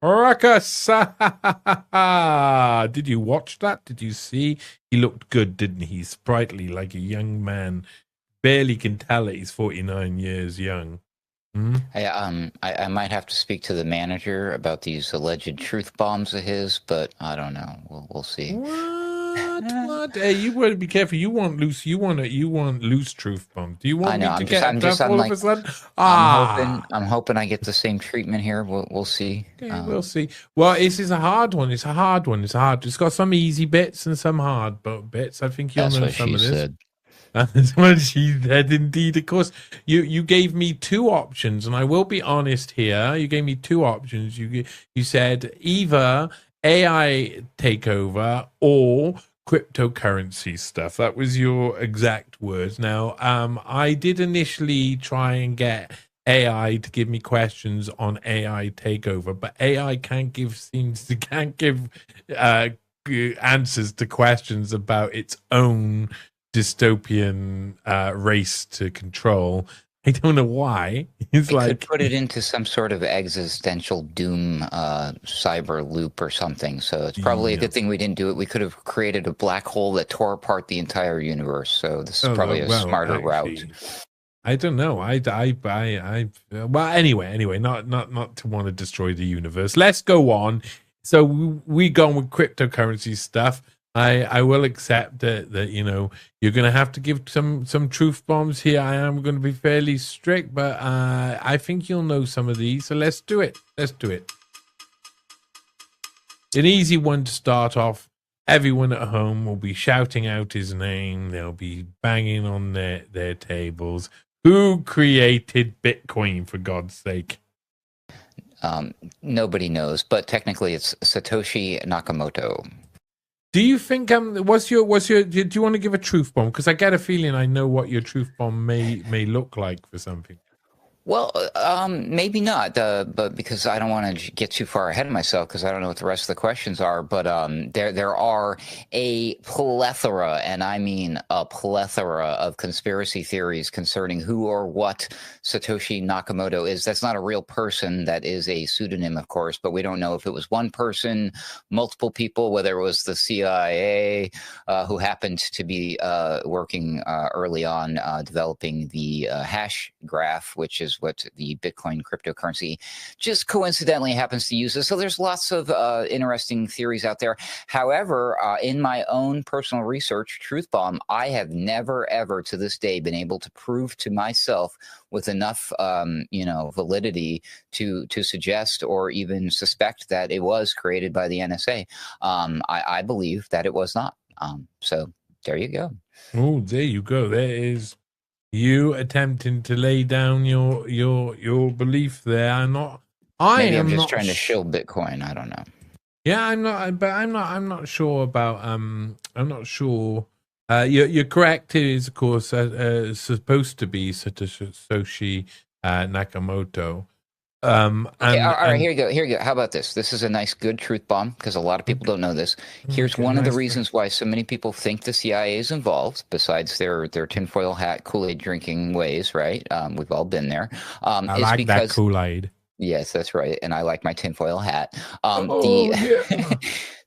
Ruckus. Did you watch that? Did you see? He looked good, didn't he? Sprightly, like a young man. Barely can tell that he's 49 years young. Hmm? I might have to speak to the manager about these alleged truth bombs of his, but I don't know. We'll see. What? Hey, you want to be careful. You want loose. You want loose truth bombs. Do you want me to get tough all of a sudden? I'm hoping I get the same treatment here. We'll see. Okay, we'll see. Well, this is a hard one. It's hard. It's got some easy bits and some hard bits. I think you'll know some of this. Said. That's what she said, indeed. Of course, you gave me two options, and I will be honest here. You gave me two options. You said either AI takeover or cryptocurrency stuff. That was your exact words. Now, I did initially try and get AI to give me questions on AI takeover, but AI can't give answers to questions about its own dystopian race to control. I don't know why. It's could put it into some sort of existential doom cyber loop or something. So it's probably a good thing we didn't do it. We could have created a black hole that tore apart the entire universe. So this is probably a smarter route. I don't know. Well, anyway, not to want to destroy the universe. Let's go on. So we go on with cryptocurrency stuff. I will accept that you're going to have to give some truth bombs here. I am going to be fairly strict, but I think you'll know some of these. So let's do it. An easy one to start off. Everyone at home will be shouting out his name. They'll be banging on their tables. Who created Bitcoin, for God's sake? Nobody knows, but technically it's Satoshi Nakamoto. Do you think what's your do you want to give a truth bomb? Because I get a feeling I know what your truth bomb may look like for something. Well, maybe not, but because I don't want to get too far ahead of myself because I don't know what the rest of the questions are. But there are a plethora, and I mean a plethora of conspiracy theories concerning who or what Satoshi Nakamoto is. That's not a real person. That is a pseudonym, of course, but we don't know if it was one person, multiple people, whether it was the CIA who happened to be working early on developing the hash graph, which is what the Bitcoin cryptocurrency just coincidentally happens to use. So there's lots of interesting theories out there. However, in my own personal research, Truth Bomb, I have never, ever to this day been able to prove to myself with enough, validity to suggest or even suspect that it was created by the NSA. I believe that it was not. So there you go. Oh, there you go. There is you attempting to lay down your belief there. Maybe I'm just trying to shill Bitcoin. I don't know. Yeah, I'm not sure about I'm not sure. You're correct. It is, of course, supposed to be Satoshi Nakamoto. Okay, all right, here you go. How about this? This is a nice, good truth bomb because a lot of people don't know this. Here's one of the reasons why so many people think the CIA is involved, besides their tinfoil hat Kool-Aid drinking ways, right? We've all been there. I like because that Kool-Aid. Yes, that's right. And I like my tinfoil hat.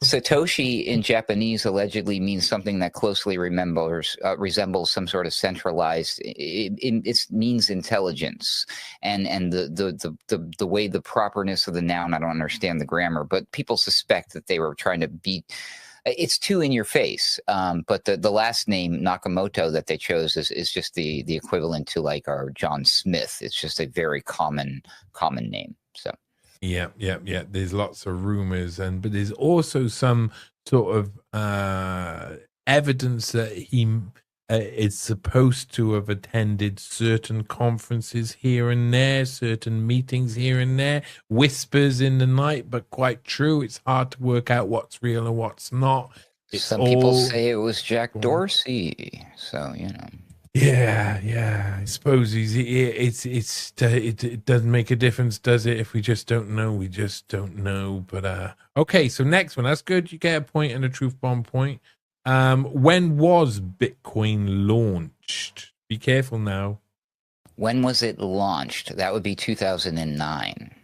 Satoshi in Japanese allegedly means something that closely resembles some sort of centralized. It means intelligence, and the way the properness of the noun. I don't understand the grammar, but people suspect that they were trying to beat. It's too in your face, but the last name Nakamoto that they chose is just the equivalent to like our John Smith. It's just a very common name. So yeah. There's lots of rumors, but there's also some sort of evidence that he is supposed to have attended certain conferences here and there, certain meetings here and there, whispers in the night, but quite true. It's hard to work out what's real and what's not. Some people say it was Jack Dorsey, so Yeah. I suppose it doesn't make a difference, does it? If we just don't know, we just don't know. But okay, so next one. That's good. You get a point and a truth bomb point. When was Bitcoin launched? Be careful now. When was it launched? That would be 2009.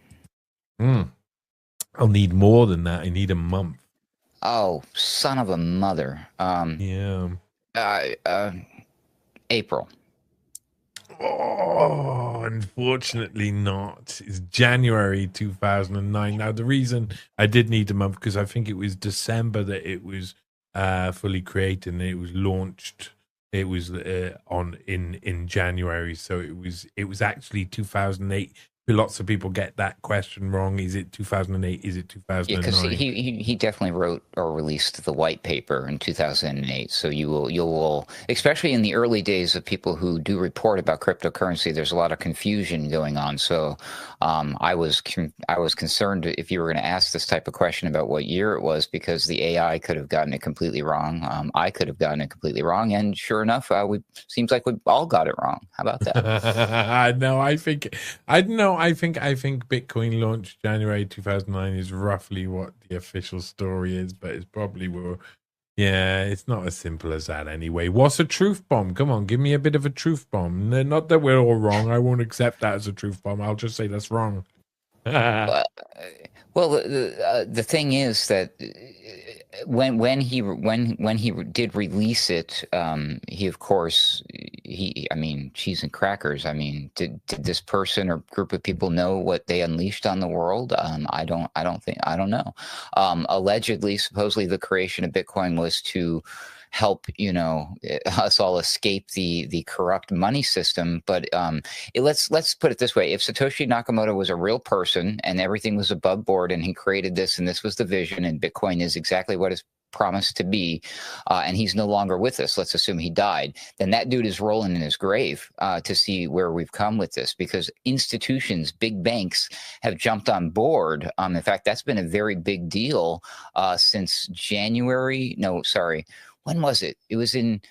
I'll need more than that. I need a month. Oh, son of a mother. Yeah. April. Oh, unfortunately not. It's January 2009. Now, the reason I did need a month, because I think it was December that it was fully created and it was launched. It was in January, so it was actually 2008. Lots of people get that question wrong. Is it 2008? Is it Yeah, because 2009? he definitely wrote or released the white paper in 2008. So you will, especially in the early days of people who do report about cryptocurrency, there's a lot of confusion going on. So I was concerned if you were going to ask this type of question about what year it was, because the AI could have gotten it completely wrong. I could have gotten it completely wrong, and sure enough, seems like we all got it wrong. How about that? No, I think Bitcoin launched January 2009 is roughly what the official story is, but it's probably yeah, it's not as simple as that anyway. What's a truth bomb? Come on, give me a bit of a truth bomb. Not that we're all wrong. I won't accept that as a truth bomb. I'll just say that's wrong. Well, the thing is that when he did release it, he of course I mean, cheese and crackers. I mean, did this person or group of people know what they unleashed on the world? I don't know. Allegedly, supposedly, the creation of Bitcoin was to help us all escape the corrupt money system. But let's put it this way: if Satoshi Nakamoto was a real person and everything was above board, and he created this, and this was the vision, and Bitcoin is exactly what it's promised to be, and he's no longer with us, let's assume he died, then that dude is rolling in his grave to see where we've come with this, because institutions, big banks, have jumped on board. In fact, that's been a very big deal since January. No, sorry. When was it? It was in,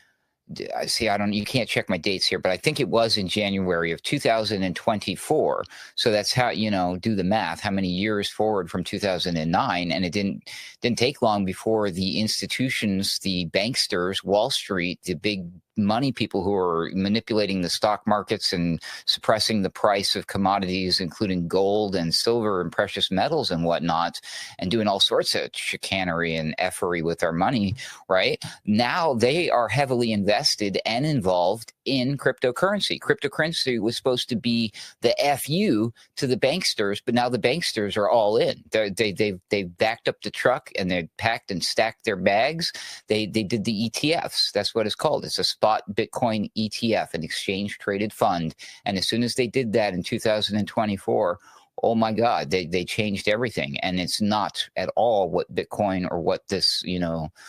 you can't check my dates here, but I think it was in January of 2024. So that's how, do the math, how many years forward from 2009. And it didn't take long before the institutions, the banksters, Wall Street, the big money people who are manipulating the stock markets and suppressing the price of commodities, including gold and silver and precious metals and whatnot, and doing all sorts of chicanery and effery with our money, right? Now they are heavily invested and involved in cryptocurrency. Cryptocurrency was supposed to be the FU to the banksters, but now the banksters are all in. They've backed up the truck and they've packed and stacked their bags. They did the ETFs. That's what it's called. It's a spot Bitcoin ETF, an exchange traded fund. And as soon as they did that in 2024, oh my God, they changed everything. And it's not at all what Bitcoin or what this,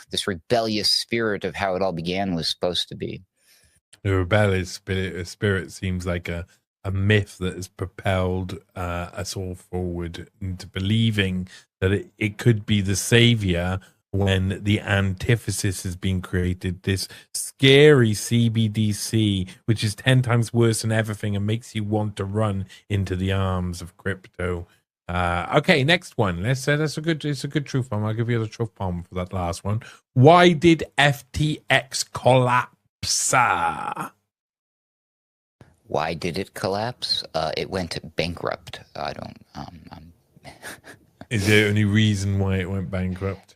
this rebellious spirit of how it all began was supposed to be. The rebellious spirit seems like a myth that has propelled us all forward into believing that it could be the savior when the antithesis has been created, this scary CBDC, which is 10 times worse than everything and makes you want to run into the arms of crypto. Okay, next one. It's a good truth bomb. I'll give you the truth bomb for that last one. Why did FTX collapse? Why did it collapse? It went bankrupt. I don't. Is there any reason why it went bankrupt?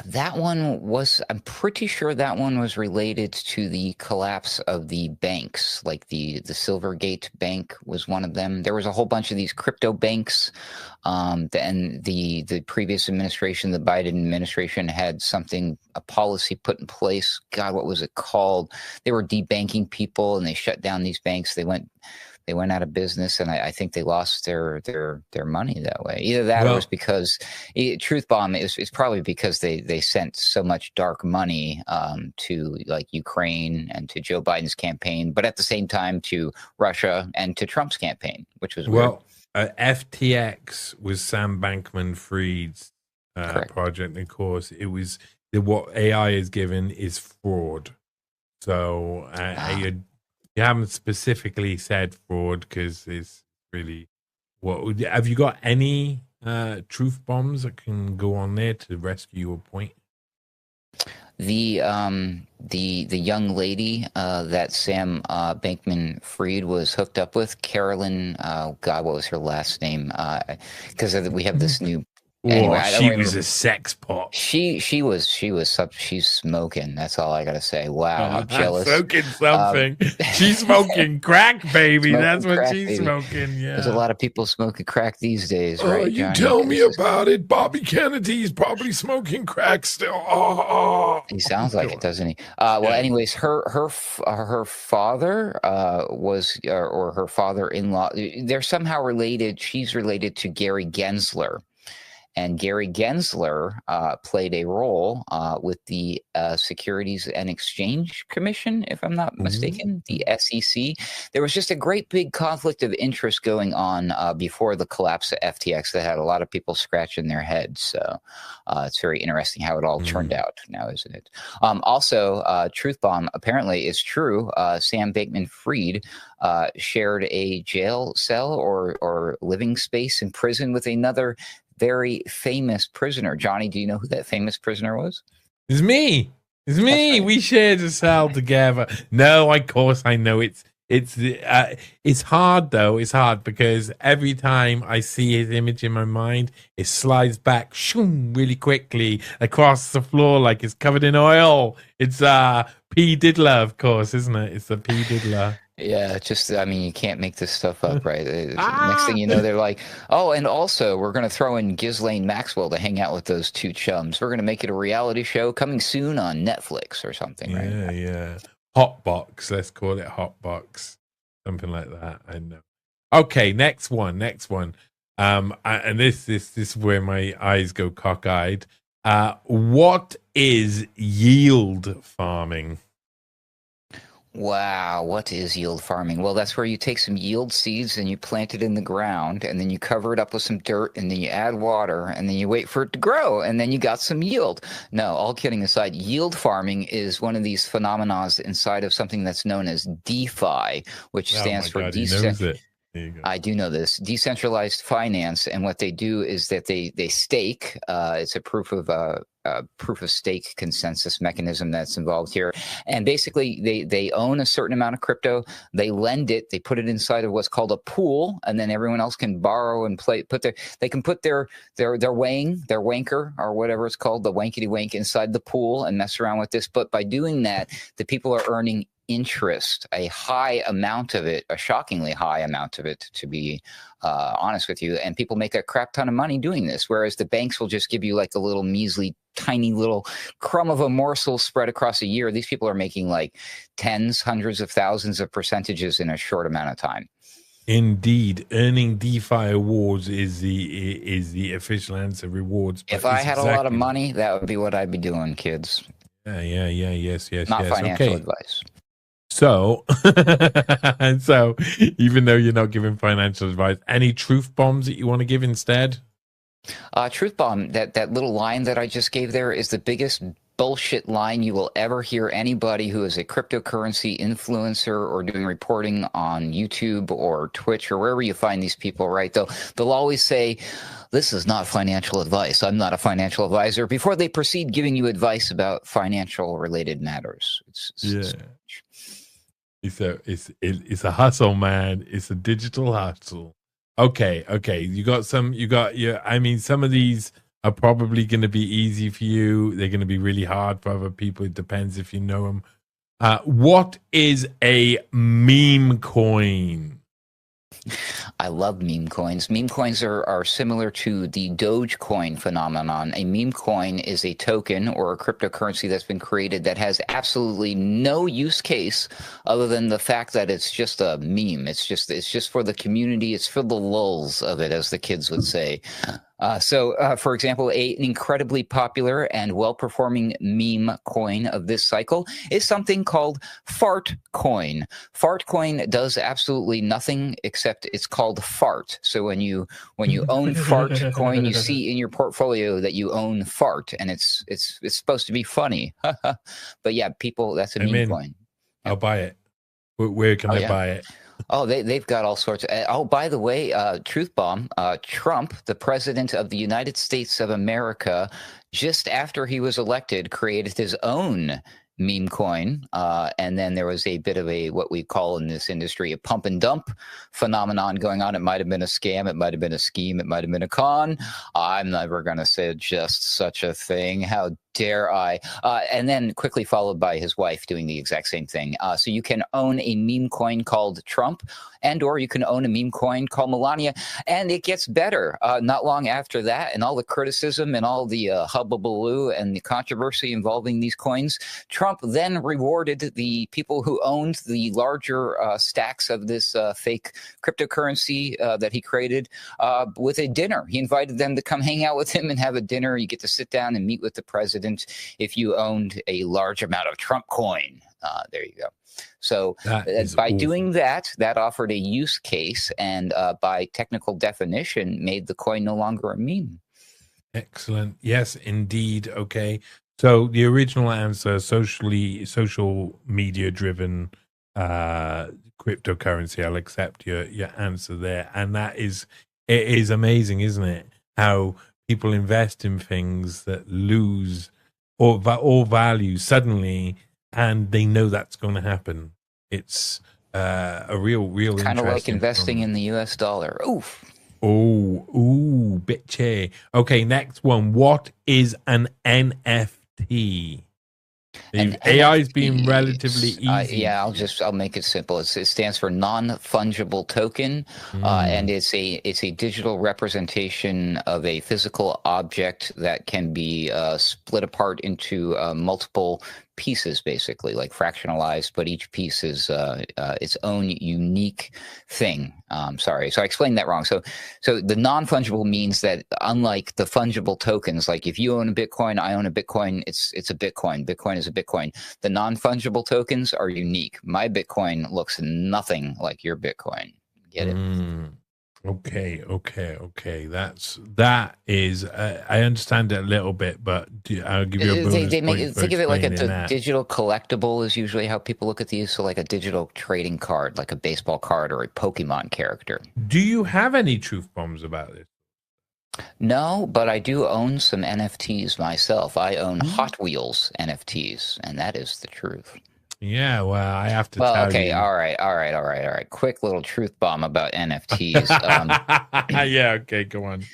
That one was, I'm pretty sure that one was related to the collapse of the banks, like the Silvergate Bank was one of them. There was a whole bunch of these crypto banks. And the previous administration, the Biden administration, had a policy put in place. God, what was it called? They were debanking people and they shut down these banks. They went out of business, and I think they lost their money that way. Either that, or it was because Truth Bomb is probably because they sent so much dark money to like Ukraine and to Joe Biden's campaign, but at the same time to Russia and to Trump's campaign, which was weird. FTX was Sam Bankman-Fried's project, and of course it was what AI is given is fraud. So you haven't specifically said fraud because it's really have you got any truth bombs that can go on there to rescue your point? The young lady that Sam Bankman-Fried was hooked up with, Carolyn, God, what was her last name? Because we have this new Anyway, Oh, I don't she remember. was a sex pot. She's smoking. That's all I gotta say. Wow, I'm jealous. Smoking something. She's smoking crack, baby. Smoking That's what crack, she's baby. smoking. Yeah. There's a lot of people smoking crack these days, Oh, right, you Johnny? tell me about it. Bobby Kennedy's probably smoking crack still. Oh, He sounds like it, doesn't he? Well, Yeah. anyways, her father was or her father-in-law. They're somehow related. She's related to Gary Gensler. And Gary Gensler played a role with the Securities and Exchange Commission, if I'm not mistaken, the SEC. There was just a great big conflict of interest going on before the collapse of FTX that had a lot of people scratching their heads. So it's very interesting how it all turned out now, isn't it? Also, Truth Bomb apparently is true. Sam Bankman-Fried shared a jail cell or living space in prison with another very famous prisoner. Johnny, do you know who that famous prisoner was? It's me. It's me. Right. We shared a cell together. No, of course I know. It's hard though. It's hard because every time I see his image in my mind, it slides back shoom, really quickly across the floor like it's covered in oil. It's P. Diddler, of course, isn't it? It's the P. Diddler. Yeah, you can't make this stuff up, right? Next thing you know, they're like, oh, and also we're going to throw in Ghislaine Maxwell to hang out with those two chums. We're going to make it a reality show coming soon on Netflix or something, right? Yeah. Hotbox. Let's call it Hotbox. Something like that. I know. Okay, next one. And this is where my eyes go cockeyed. What is yield farming? Wow, what is yield farming? Well, that's where you take some yield seeds and you plant it in the ground, and then you cover it up with some dirt, and then you add water, and then you wait for it to grow, and then you got some yield. No, all kidding aside, yield farming is one of these phenomena inside of something that's known as DeFi, which stands for decentralized. I do know this. Decentralized finance, and what they do is that they stake. It's a proof of stake consensus mechanism that's involved here, and basically they own a certain amount of crypto. They lend it. They put it inside of what's called a pool, and then everyone else can borrow and They can put their wanker or whatever it's called, the wankety wank inside the pool and mess around with this. But by doing that, the people are earning interest, a high amount of it, a shockingly high amount of it, to be honest with you. And people make a crap ton of money doing this, whereas the banks will just give you like a little measly, tiny little crumb of a morsel spread across a year. These people are making like tens, hundreds of thousands of percentages in a short amount of time. Indeed, earning DeFi awards is the official answer. Rewards. If I had a lot of money, that would be what I'd be doing, kids. Yes. Not financial advice. So, even though you're not giving financial advice, any truth bombs that you want to give instead? Truth bomb, that little line that I just gave there is the biggest bullshit line you will ever hear anybody who is a cryptocurrency influencer or doing reporting on YouTube or Twitch or wherever you find these people, right? They'll always say, this is not financial advice. I'm not a financial advisor, before they proceed giving you advice about financial related matters. It's a hustle, man. It's a digital hustle. Okay. Some of these are probably going to be easy for you. They're going to be really hard for other people. It depends if you know them. What is a meme coin? I love meme coins. Meme coins are similar to the Dogecoin phenomenon. A meme coin is a token or a cryptocurrency that's been created that has absolutely no use case other than the fact that it's just a meme. It's just for the community. It's for the lulz of it, as the kids would say. For example, an incredibly popular and well-performing meme coin of this cycle is something called Fart Coin. Fart Coin does absolutely nothing except it's called fart. So when you own Fart Coin, you see in your portfolio that you own fart, and it's supposed to be funny. But yeah, people, that's a meme coin. I'll buy it. Where can I buy it? Oh, they've got all sorts of... by the way, Truth Bomb, Trump, the president of the United States of America, just after he was elected, created his own meme coin. And then there was a bit of a, what we call in this industry, a pump and dump phenomenon going on. It might have been a scam. It might have been a scheme. It might have been a con. I'm never going to say just such a thing. How dare I? And then quickly followed by his wife doing the exact same thing. So you can own a meme coin called Trump, and or you can own a meme coin called Melania. And it gets better. Not long after that, and all the criticism and all the hubbubaloo and the controversy involving these coins, Trump then rewarded the people who owned the larger stacks of this fake cryptocurrency that he created with a dinner. He invited them to come hang out with him and have a dinner. You get to sit down and meet with the president if you owned a large amount of Trump coin. There you go. So by doing that offered a use case, and by technical definition made the coin no longer a meme. Excellent. Yes, indeed. Okay. So the original answer, social media driven cryptocurrency. I'll accept your answer there. And it is amazing, isn't it? How people invest in things that lose all value suddenly, and they know that's going to happen. It's a real kind of like investing in the US dollar. Oof. Ooh, bitchy. Okay, next one. What is an NFT? AI is being relatively easy. I'll make it simple. It stands for non-fungible token, and it's a digital representation of a physical object that can be split apart into multiple pieces, basically, like fractionalized, but each piece is its own unique thing. Sorry, so I explained that wrong. So the non-fungible means that unlike the fungible tokens, like if you own a Bitcoin, I own a Bitcoin, it's a Bitcoin. Bitcoin is a Bitcoin. The non-fungible tokens are unique. My Bitcoin looks nothing like your Bitcoin. Get it? Okay. That is. I understand it a little bit, but I'll give you a bonus point for think of it like explaining digital collectible is usually how people look at these. So like a digital trading card, like a baseball card or a Pokemon character. Do you have any truth bombs about this? No, but I do own some NFTs myself. I own Hot Wheels NFTs, and that is the truth. Yeah, well, I have to tell you. Okay, all right. Quick little truth bomb about NFTs. Yeah, okay, go on.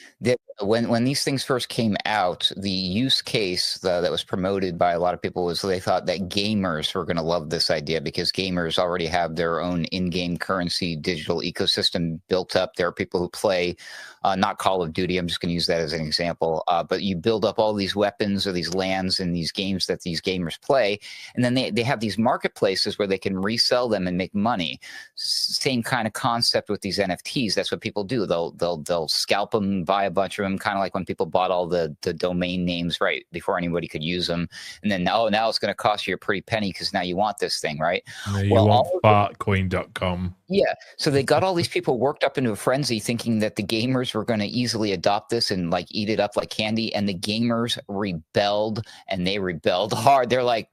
When these things first came out, the use case that was promoted by a lot of people was they thought that gamers were going to love this idea because gamers already have their own in-game currency digital ecosystem built up. There are people who play not Call of Duty. I'm just going to use that as an example. But you build up all these weapons or these lands in these games that these gamers play, and then they have these marketplaces where they can resell them and make money. Same kind of concept with these NFTs. That's what people do. They'll scalp them, buy a bunch of them, kind of like when people bought all the domain names right before anybody could use them, and then now it's going to cost you a pretty penny because now you want this thing, right? Yeah, you want fartcoin.com. Yeah, so they got all these people worked up into a frenzy thinking that the gamers were going to easily adopt this and like eat it up like candy, and the gamers rebelled, and they rebelled hard. They're like,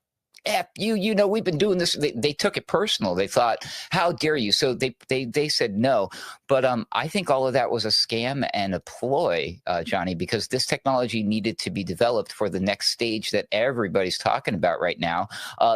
F you know, we've been doing this. They took it personal. They thought, how dare you? So they said no. But I think all of that was a scam and a ploy, Johnny, because this technology needed to be developed for the next stage that everybody's talking about right now.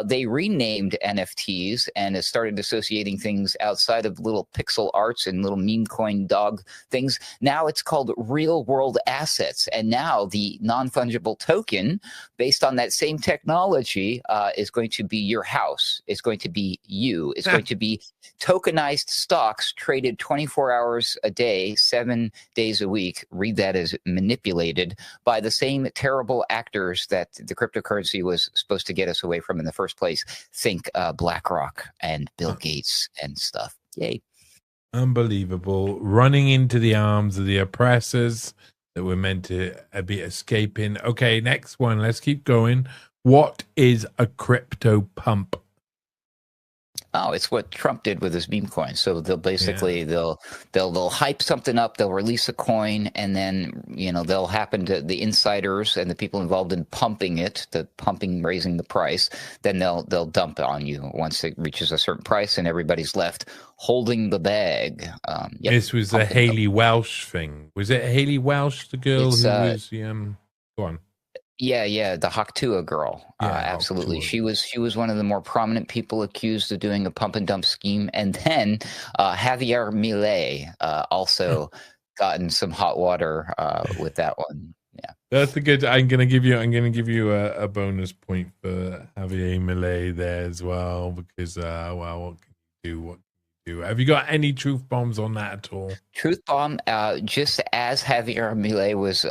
They renamed NFTs and has started associating things outside of little pixel arts and little meme coin dog things. Now it's called real world assets. And now the non-fungible token based on that same technology is going to be your house. It's going to be you. It's going to be tokenized stocks traded 24 hours a day, 7 days a week. Read that as manipulated by the same terrible actors that the cryptocurrency was supposed to get us away from in the first place. Think BlackRock and Bill Gates and stuff. Yay. Unbelievable. Running into the arms of the oppressors that we're meant to be escaping. Okay, next one. Let's keep going. What is a crypto pump? Oh, it's what Trump did with his meme coin. So they'll basically they'll hype something up, they'll release a coin, and then they'll happen to the insiders and the people involved in pumping it, raising the price. Then they'll dump it on you once it reaches a certain price, and everybody's left holding the bag. This was the Haley Welsh thing. Was it Haley Welsh, the girl who was? Go on. Yeah, the Haktua girl. Yeah, Absolutely. Haktua. She was one of the more prominent people accused of doing a pump and dump scheme. And then Javier Milei also got in some hot water with that one. Yeah. That's a good. I'm gonna give you a bonus point for Javier Milei there as well, because well, what can you do? What can you do? Have you got any truth bombs on that at all? Truth bomb. Just as Javier Milei was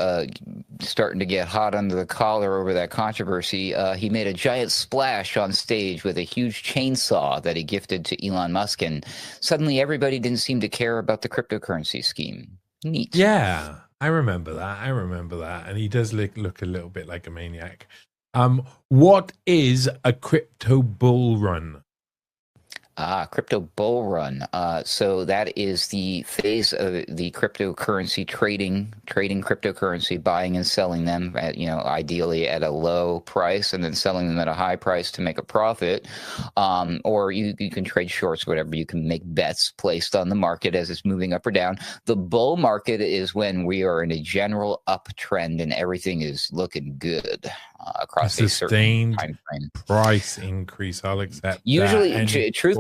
starting to get hot under the collar over that controversy, he made a giant splash on stage with a huge chainsaw that he gifted to Elon Musk, and suddenly everybody didn't seem to care about the cryptocurrency scheme. Neat. Yeah, I remember that. And he does look a little bit like a maniac. What is a crypto bull run? Crypto bull run. So that is the phase of the cryptocurrency trading cryptocurrency, buying and selling them at, ideally at a low price, and then selling them at a high price to make a profit. Or you can trade shorts, whatever. You can make bets placed on the market as it's moving up or down. The bull market is when we are in a general uptrend and everything is looking good across a certain time frame. Price increase. I'll accept. Usually, truth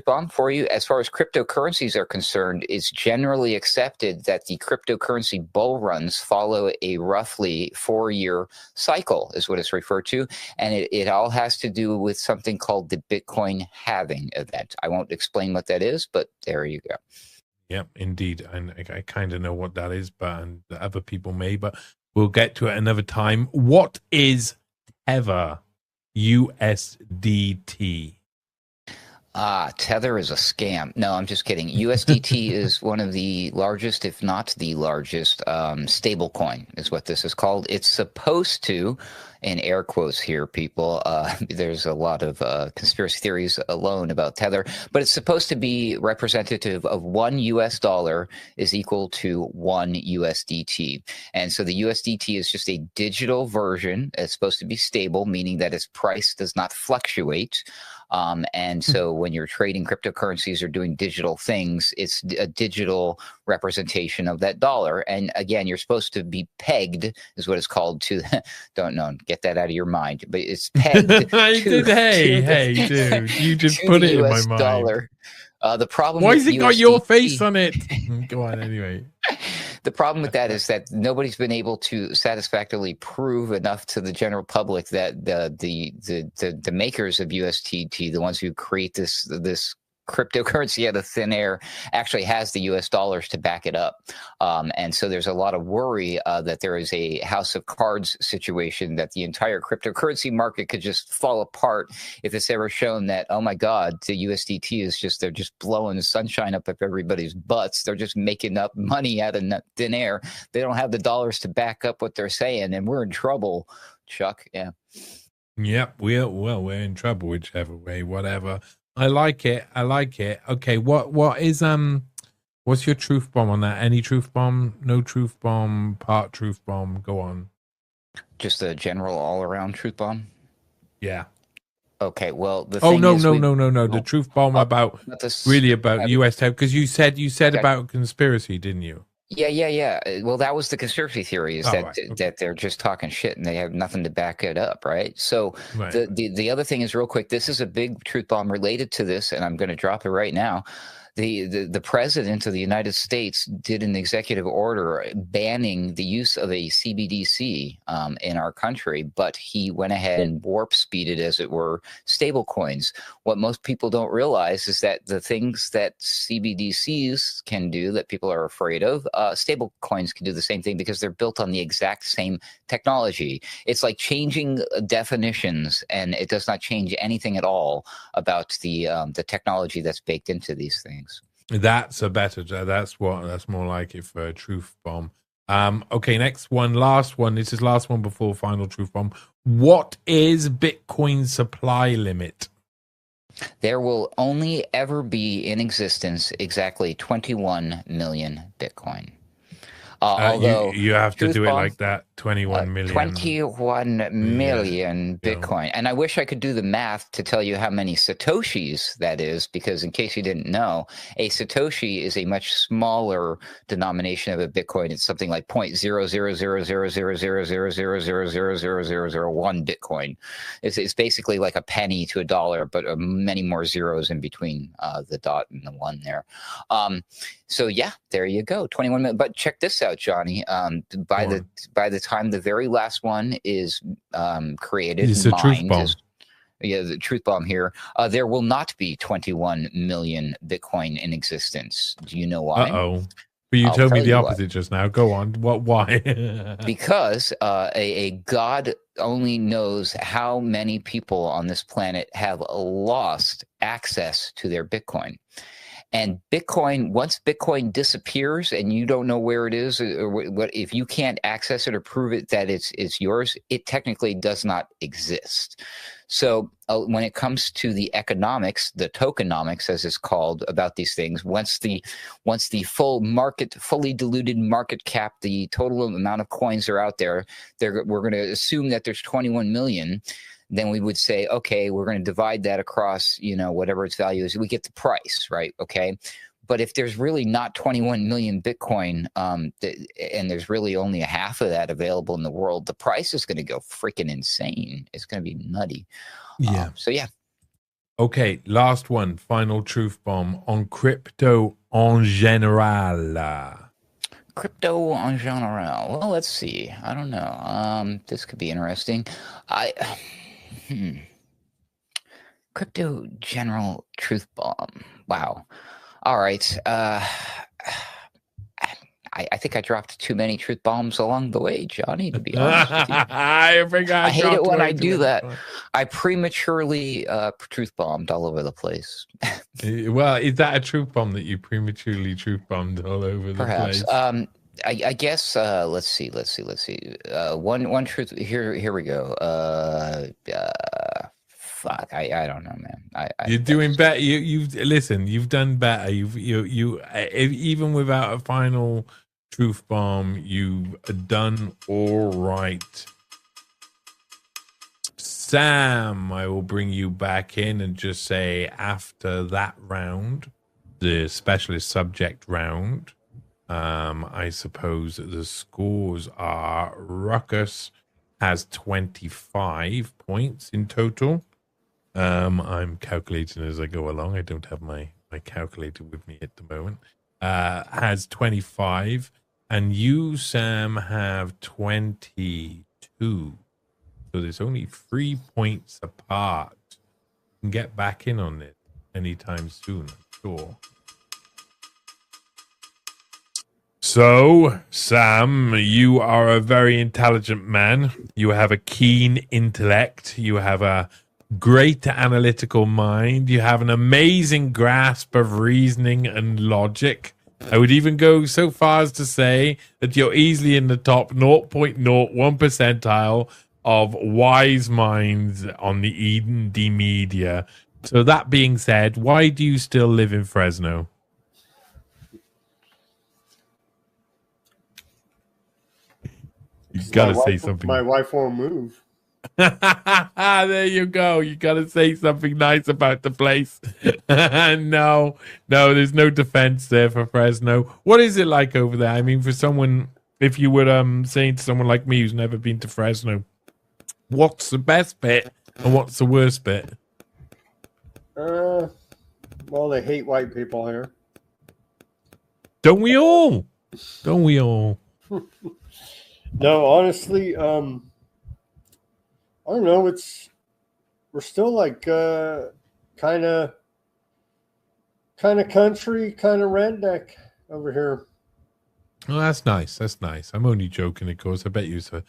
bomb for you. As far as cryptocurrencies are concerned, it's generally accepted that the cryptocurrency bull runs follow a roughly 4-year cycle, is what it's referred to, and it all has to do with something called the Bitcoin halving event. I won't explain what that is, but there you go. Yep, indeed. And I kind of know what that is, but other people may. But we'll get to it another time. What is Tether USDT? Tether is a scam. No, I'm just kidding. USDT is one of the largest, if not the largest, stable coin is what this is called. It's supposed to, in air quotes here, people, there's a lot of conspiracy theories alone about Tether, but it's supposed to be representative of $1 is equal to 1 USDT. And so the USDT is just a digital version. It's supposed to be stable, meaning that its price does not fluctuate. And so when you're trading cryptocurrencies or doing digital things, it's a digital representation of that dollar. And again, you're supposed to be pegged, is what it's called, to, don't know, get that out of your mind, but it's pegged hey, dude, you just put it in my mind. Dollar. The problem. Why has it got your face on it? Go on anyway. The problem with that is that nobody's been able to satisfactorily prove enough to the general public that the makers of USDT, the ones who create this cryptocurrency out of thin air, actually has the US dollars to back it up. And so there's a lot of worry that there is a house of cards situation, that the entire cryptocurrency market could just fall apart if it's ever shown that, oh my God, the USDT is just, they're just blowing the sunshine up everybody's butts. They're just making up money out of thin air. They don't have the dollars to back up what they're saying, and we're in trouble, Chuck. Yeah. Yep. We're in trouble, whichever way, whatever. I like it. Okay, what is what's your truth bomb on that? Any truth bomb? No truth bomb? Part truth bomb? Go on. Just a general all-around truth bomb? Yeah. Okay, well, the thing is... No. The truth bomb about US tech, because you said about conspiracy, didn't you? Yeah. Well, that was the conspiracy theory, is that they're just talking shit and they have nothing to back it up, right? So the other thing is, real quick, this is a big truth bomb related to this, and I'm going to drop it right now. The president of the United States did an executive order banning the use of a CBDC in our country, but he went ahead and warp speeded, as it were, stable coins. What most people don't realize is that the things that CBDCs can do that people are afraid of, stable coins can do the same thing, because they're built on the exact same technology. It's like changing definitions, and it does not change anything at all about the technology that's baked into these things. That's more like it for a truth bomb. Okay, next one, last one. This is last one before final truth bomb. What is Bitcoin supply limit? There will only ever be in existence exactly 21 million Bitcoin. Although you have to do it like that. 21 million. 21 million Yeah. Bitcoin. And I wish I could do the math to tell you how many Satoshis that is, because in case you didn't know, a Satoshi is a much smaller denomination of a Bitcoin. It's something like 0.000000000000001 Bitcoin. It's basically like a penny to a dollar, but many more zeros in between the dot and the one there. So yeah, there you go, 21 million. But check this out, Johnny. By the time the very last one is created, it's a truth bomb. The truth bomb here. There will not be 21 million Bitcoin in existence. Do you know why? But you told me the opposite just now. Go on. Why? Because a god only knows how many people on this planet have lost access to their Bitcoin. And Bitcoin, once Bitcoin disappears and you don't know where it is, or what, if you can't access it or prove it that it's yours, it technically does not exist. So when it comes to the economics, the tokenomics, as it's called, about these things, once the fully diluted market cap, the total amount of coins are out there, we're going to assume that there's 21 million. Then we would say, okay, we're going to divide that across, whatever its value is. We get the price, right? Okay. But if there's really not 21 million Bitcoin, and there's really only a half of that available in the world, the price is going to go freaking insane. It's going to be nutty. Yeah. So yeah. Okay. Last one. Final truth bomb on crypto en général. Crypto en général. Well, let's see. I don't know. This could be interesting. Crypto general truth bomb. Wow. All right. I think I dropped too many truth bombs along the way, Johnny, to be honest with you. I hate it when I do that. I prematurely truth bombed all over the place. Well, is that a truth bomb that you prematurely truth bombed all over the place? Perhaps. I guess let's see. One truth here we go. Fuck, I don't know, man. You're doing better. You've done better. You even without a final truth bomb, you've done all right. Sam, I will bring you back in and just say, after that round, the specialist subject round, I suppose the scores are Ruckus has 25 points in total. I'm calculating as I go along. I don't have my calculator with me at the moment. Has 25, and you, Sam, have 22. So there's only 3 points apart. You can get back in on it anytime soon, I'm sure. So, Sam, you are a very intelligent man. You have a keen intellect. You have a great analytical mind. You have an amazing grasp of reasoning and logic. I would even go so far as to say that you're easily in the top 0.01 percentile of wise minds on the Eden D media. So that being said, why do you still live in Fresno? You gotta say something. My wife won't move. There you go. You gotta say something nice about the place. No, there's no defense there for Fresno. What is it like over there? I mean, for someone, if you were saying to someone like me who's never been to Fresno, what's the best bit and what's the worst bit? Well, they hate white people here. Don't we all? No, honestly, I don't know. We're still like kind of country, kind of redneck over here. Oh, that's nice. I'm only joking, of course. I bet you it's a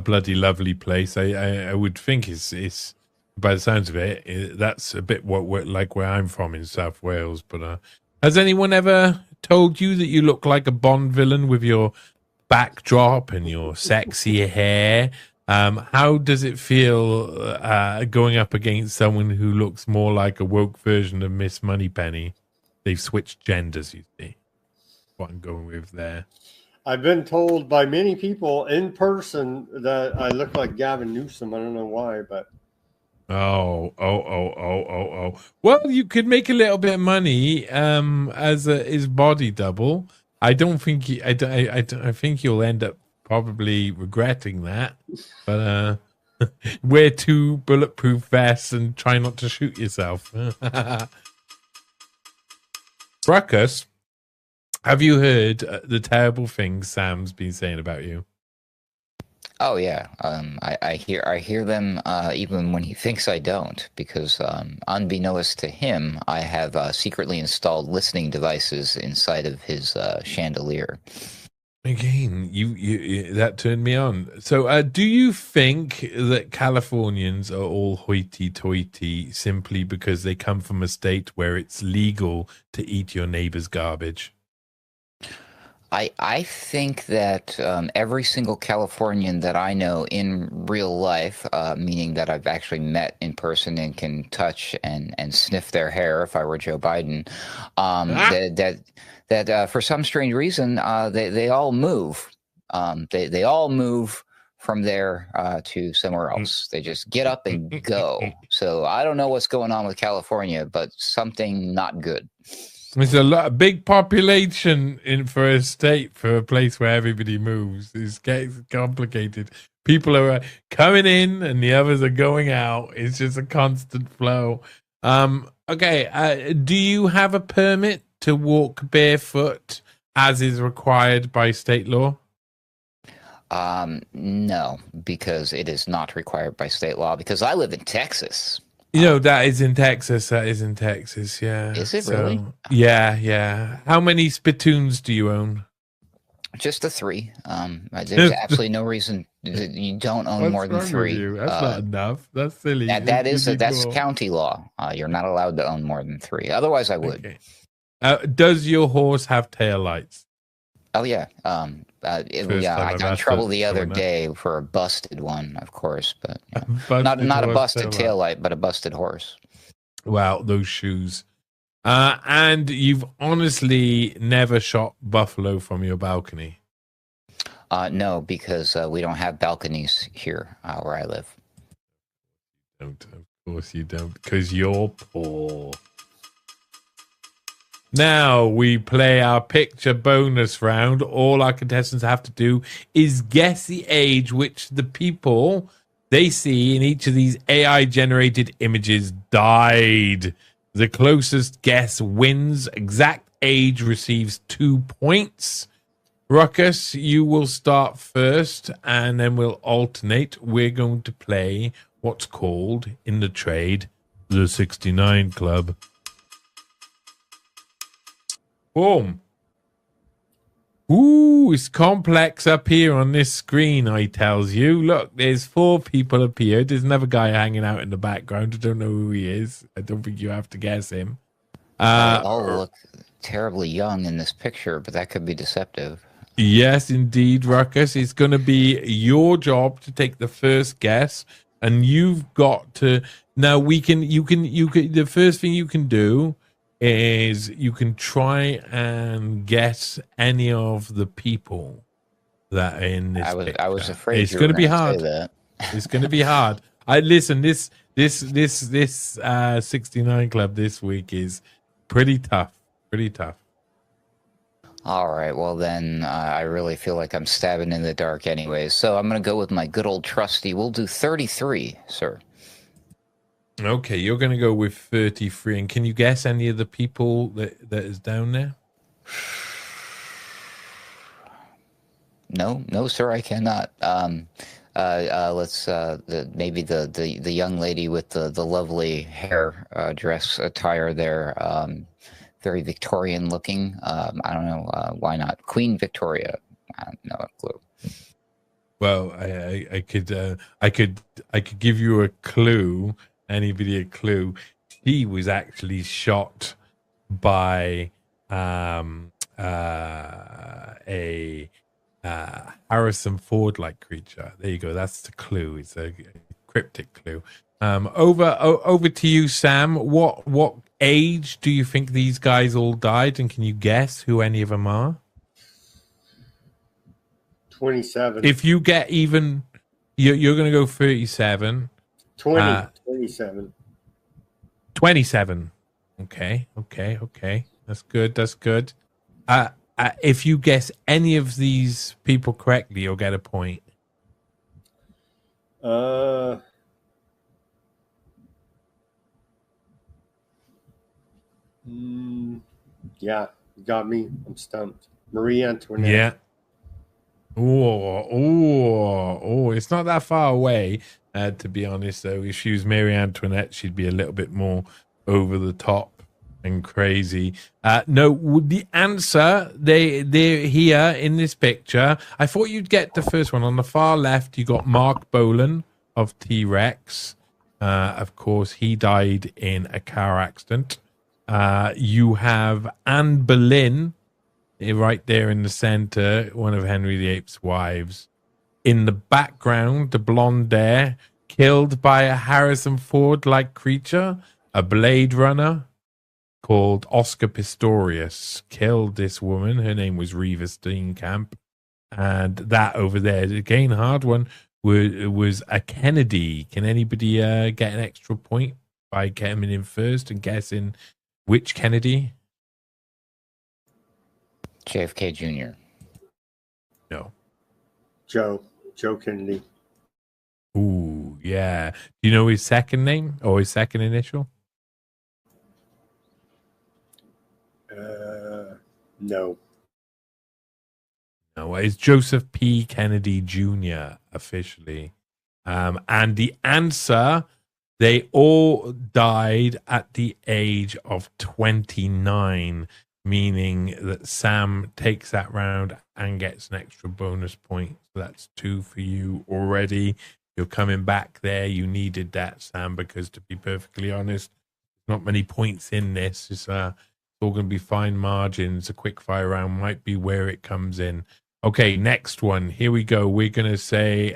bloody lovely place. I would think it's by the sounds of it, that's a bit like where I'm from in South Wales. But has anyone ever told you that you look like a Bond villain with your backdrop and your sexy hair? How does it feel going up against someone who looks more like a woke version of Miss Moneypenny? They've switched genders, you see. What I'm going with there. I've been told by many people in person that I look like Gavin Newsom. I don't know why, but Oh. Well, you could make a little bit of money as his body double. I don't think I think you'll end up probably regretting that. But wear 2 bulletproof vests and try not to shoot yourself. Ruckus, have you heard the terrible things Sam's been saying about you? Oh yeah, I hear them even when he thinks I don't, because unbeknownst to him, I have secretly installed listening devices inside of his chandelier. Again, you that turned me on. So, do you think that Californians are all hoity-toity simply because they come from a state where it's legal to eat your neighbor's garbage? I think that every single Californian that I know in real life, meaning that I've actually met in person and can touch and sniff their hair if I were Joe Biden, that for some strange reason they all move. They all move from there to somewhere else. They just get up and go. So I don't know what's going on with California, but something not good. There's a big population for a state, for a place where everybody moves. It gets complicated. People are coming in and the others are going out. It's just a constant flow. Okay. Do you have a permit to walk barefoot as is required by state law? No, because it is not required by state law, because I live in Texas. You know, that is in Texas. Yeah. Is it really? Yeah. How many spittoons do you own? Just the 3. There's absolutely no reason that you don't own more than 3. That's not enough. That's silly. That's county law. You're not allowed to own more than 3. Otherwise, I would. Okay. Does your horse have tail lights? Oh yeah. I got in trouble the other day for a busted one, of course, but not a busted taillight, but a busted horse. Wow, those shoes. And you've honestly never shot buffalo from your balcony? No, because we don't have balconies here where I live. Of course you don't, because you're poor. Now we play our picture bonus round. All our contestants have to do is guess the age which the people they see in each of these AI-generated images died. The closest guess wins. Exact age receives 2 points. Ruckus, you will start first, and then we'll alternate. We're going to play what's called, in the trade, the 69 Club. Boom. Ooh, it's complex up here on this screen, I tells you. Look, there's 4 people up here. There's another guy hanging out in the background. I don't know who he is. I don't think you have to guess him. They all look terribly young in this picture, but that could be deceptive. Yes, indeed, Ruckus. It's going to be your job to take the first guess, and you've got to. Now you can. The first thing you can do is you can try and guess any of the people that are in this picture. I was afraid it's going to be hard. That. It's going to be hard. Listen. This 69 Club this week is pretty tough. All right. Well, then I really feel like I'm stabbing in the dark anyways. So I'm going to go with my good old trusty. We'll do 33, sir. Okay, you're going to go with 33. And can you guess any of the people that is down there? No, sir, I cannot. Let's maybe the young lady with the lovely hair dress attire there. Very Victorian looking. I don't know. Why not Queen Victoria? I don't know a clue. Well, I could give you a clue. Anybody a clue? He was actually shot by a Harrison Ford-like creature. There you go. That's the clue. It's a cryptic clue. Over to you, Sam. What age do you think these guys all died, and can you guess who any of them are? 27. If you get even, you're going to go 37. 27. 27. Okay. That's good. If you guess any of these people correctly, you'll get a point. Yeah, you got me. I'm stumped. Marie Antoinette. Yeah. Oh, it's not that far away, to be honest, though. If she was Marie Antoinette, she'd be a little bit more over the top and crazy. No, the answer, they're here in this picture. I thought you'd get the first one. On the far left, you got Mark Bolan of T-Rex. Of course, he died in a car accident. You have Anne Boleyn, right there in the center, one of Henry VIII's wives. In the background, the blonde hair, killed by a Harrison Ford-like creature, a Blade Runner called Oscar Pistorius killed this woman. Her name was Reva Steenkamp. And that over there, again, hard one, was a Kennedy. Can anybody get an extra point by coming in first and guessing which Kennedy? JFK Jr. No. Joe Kennedy. Ooh, yeah. Do you know his second name or his second initial? No. No, it's Joseph P. Kennedy Jr. officially. And the answer, they all died at the age of 29, meaning that Sam takes that round and gets an extra bonus point. So that's 2 for you already. You're coming back there. You needed that, Sam, because to be perfectly honest, not many points in this. It's all going to be fine margins. A quick fire round might be where it comes in. Okay, next one. Here we go. We're going to say,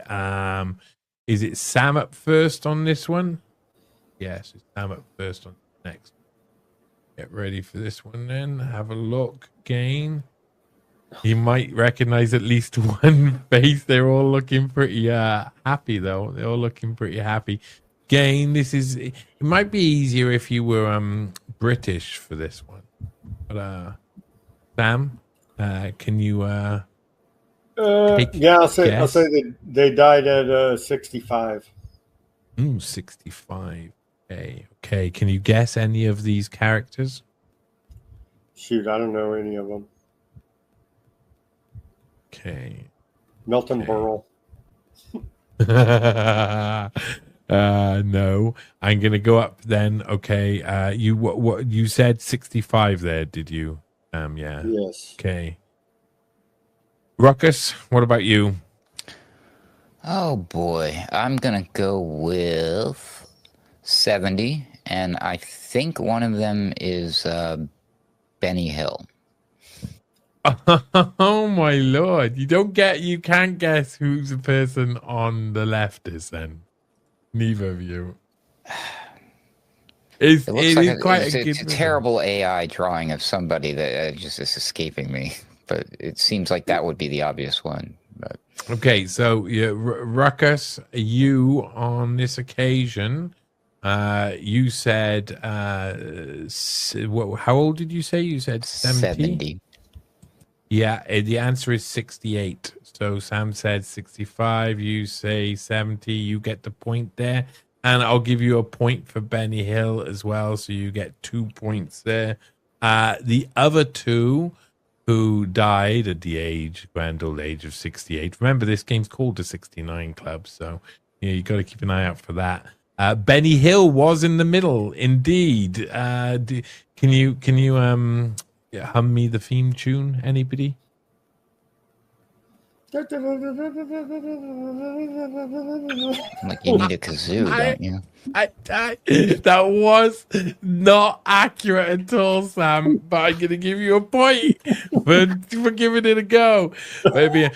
is it Sam up first on this one? Yes, it's Sam up first on next. Get ready for this one then. Have a look again. You might recognize at least one face. They're all looking pretty happy, though. They're all looking pretty happy. Again, it might be easier if you were British for this one. But Sam, can you yeah, I'll say that they died at 65. 65. Okay. Can you guess any of these characters? Shoot, I don't know any of them. Okay. Milton Berle. No. I'm gonna go up then. Okay. You what you said 65 there, did you? Yeah. Yes. Okay. Ruckus, what about you? Oh boy, I'm gonna go with 70, and I think one of them is Benny Hill. Oh my lord! You can't guess who's the person on the left is then. Neither of you. It looks like it's a terrible AI drawing of somebody that just is escaping me. But it seems like that would be the obvious one. But. Okay, so Ruckus, you on this occasion, you said, how old did you say? You said 70? Yeah, the answer is 68. So Sam said 65, you say 70, you get the point there. And I'll give you a point for Benny Hill as well, so you get 2 points there. The other two who died at the grand old age of 68. Remember, this game's called the 69 Club, so you got to keep an eye out for that. Benny Hill was in the middle, indeed. Can you hum me the theme tune? Anybody? Like you need a kazoo, don't you? That was not accurate at all, Sam. But I'm gonna give you a point for giving it a go. Maybe.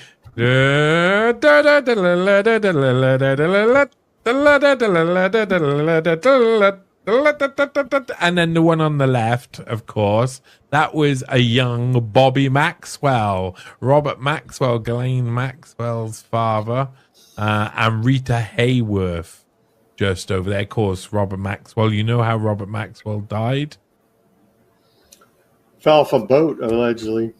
And then the one on the left, of course, that was a young Bobby Maxwell, Robert Maxwell, Ghislaine Maxwell's father, and Rita Hayworth just over there. Of course, Robert Maxwell. You know how Robert Maxwell died? Fell off a boat, allegedly.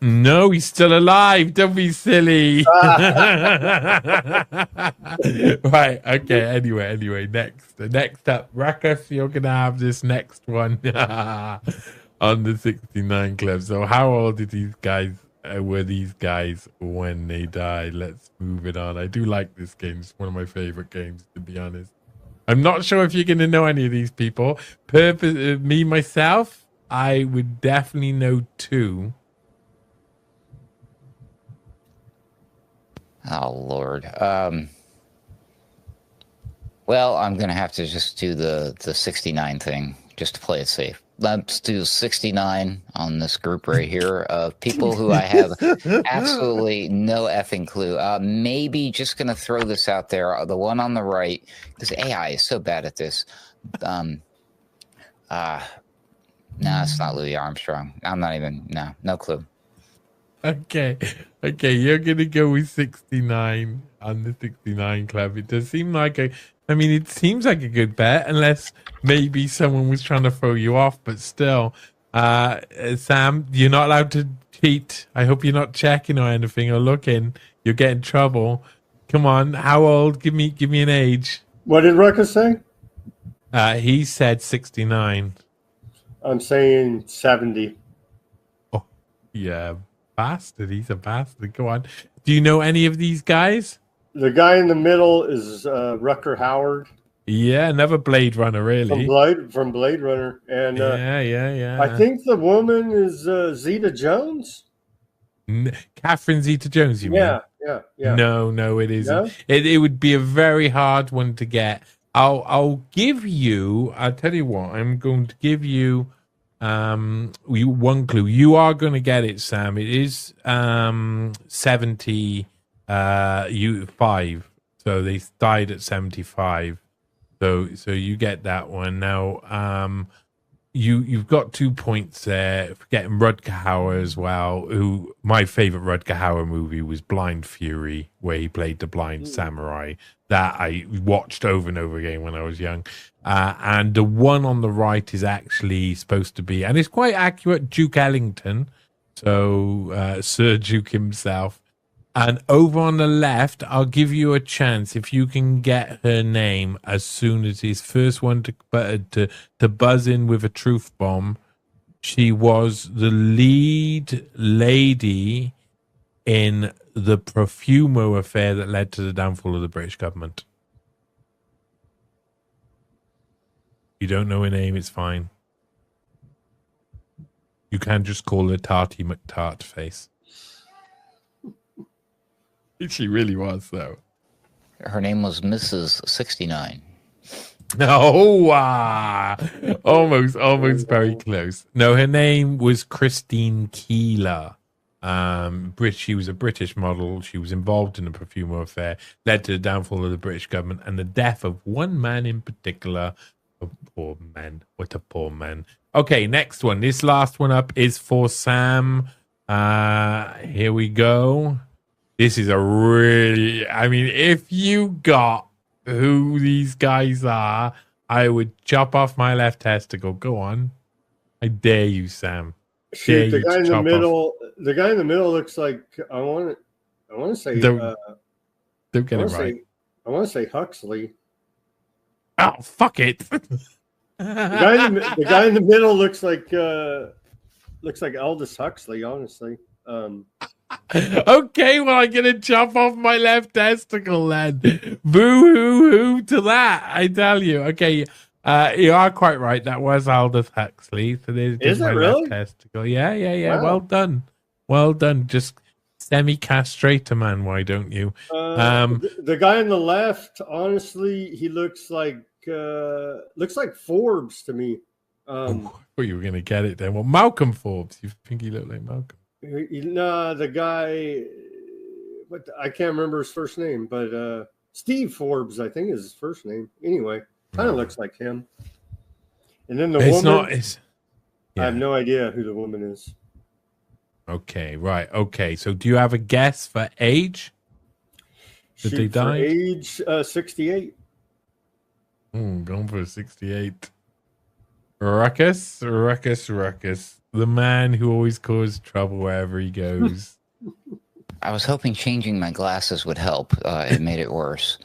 No, he's still alive. Don't be silly. Right. Okay. Anyway. Next up, Ruckus, you're gonna have this next one on the 69 Club. So, how old are these guys? Were these guys when they died? Let's move it on. I do like this game. It's one of my favorite games, to be honest. I'm not sure if you're gonna know any of these people. Me myself, I would definitely know two. Oh, Lord. Well, I'm going to have to just do the 69 thing just to play it safe. Let's do 69 on this group right here of people who I have absolutely no effing clue. Maybe just going to throw this out there. The one on the right, because AI is so bad at this. No, it's not Louis Armstrong. I'm not even, no clue. Okay, you're gonna go with 69 on the 69 Club. It does seem like it seems like a good bet, unless maybe someone was trying to throw you off, but still. Sam, you're not allowed to cheat. I hope you're not checking or anything or looking. You'll get in trouble. Come on, how old? Give me an age. What did Ruckus say? He said 69. I'm saying 70. Oh, yeah. Bastard, he's a bastard. Go on. Do you know any of these guys? The guy in the middle is Rutger Hauer. Yeah, another Blade Runner, really. From Blade Runner. And yeah. I think the woman is Zeta Jones. Catherine Zeta-Jones, you mean? Yeah. No, it isn't. No? It would be a very hard one to get. I'll give you, I'll tell you what, I'm going to give you one clue. You are going to get it, Sam. It is 75. So they died at 75. So you get that one. Now you've got 2 points there for getting Rutger Hauer as well, who my favorite Rutger Hauer movie was Blind Fury, where he played the blind samurai, that I watched over and over again when I was young. And the one on the right is actually supposed to be, and it's quite accurate, Duke Ellington. So Sir Duke himself. And over on the left, I'll give you a chance if you can get her name as soon as his first one to buzz in with a truth bomb. She was the lead lady in the Profumo affair that led to the downfall of the British government. You don't know her name, it's fine. You can just call her Tarty McTart Face. She really was, though. Her name was Mrs. 69. No, almost very close. No, her name was Christine Keeler. She was a British model. She was involved in the Profumo affair, led to the downfall of the British government and the death of one man in particular. Oh, poor man. What a poor man. Okay, next one. This last one up is for Sam. Here we go. This is a really, if you got who these guys are, I would chop off my left testicle. Go on. I dare you, Sam. Shoot, the guy in the middle. The guy in the middle looks like I want to say. Don't get it right. I want to say Huxley. Oh, fuck it. The guy in the middle looks like Aldous Huxley. Honestly. Okay, well, I'm gonna chop off my left testicle then. Boo hoo hoo to that, I tell you. Okay, you are quite right. That was Aldous Huxley. So there's my left testicle. Yeah. Wow. Well done. Just semi-castrate a man. Why don't you? The guy on the left, honestly, he looks like Forbes to me. I thought you were gonna get it then. Well, Malcolm Forbes. You think he looked like Malcolm? No, the guy, but I can't remember his first name, but Steve Forbes, I think, is his first name. Anyway, kind of looks like him. And then the It's woman, not. It's. I have Yeah. no idea who the woman is. Okay. Right. Okay. So, do you have a guess for age? That they Shoot, for died? age 68. Going for 68. Ruckus. The man who always causes trouble wherever he goes. I was hoping changing my glasses would help. It made it worse.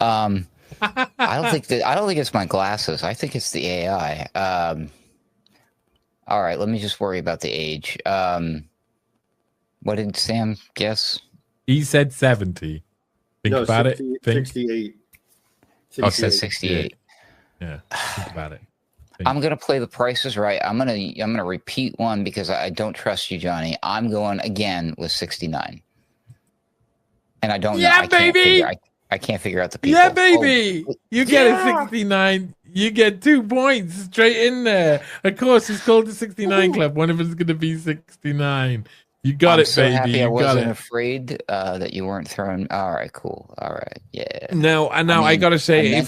I don't think it's my glasses. I think it's the AI. All right, let me just worry about the age. What did Sam guess? He said 70. Think No, about 60, it. Think. 68. Oh, it says 68. Yeah. Think about it. I'm gonna play the prices right. I'm gonna repeat one because I don't trust you, Johnny. I'm going again with 69. And I don't know. Yeah, baby! I can't figure out the people. Yeah, baby! You get a 69. You get 2 points straight in there. Of course, it's called the 69 Club. One of us is going to be 69. You got it, so baby. Happy I you got wasn't it. afraid that you weren't throwing. All right, cool. All right, yeah. No, and now I got to say,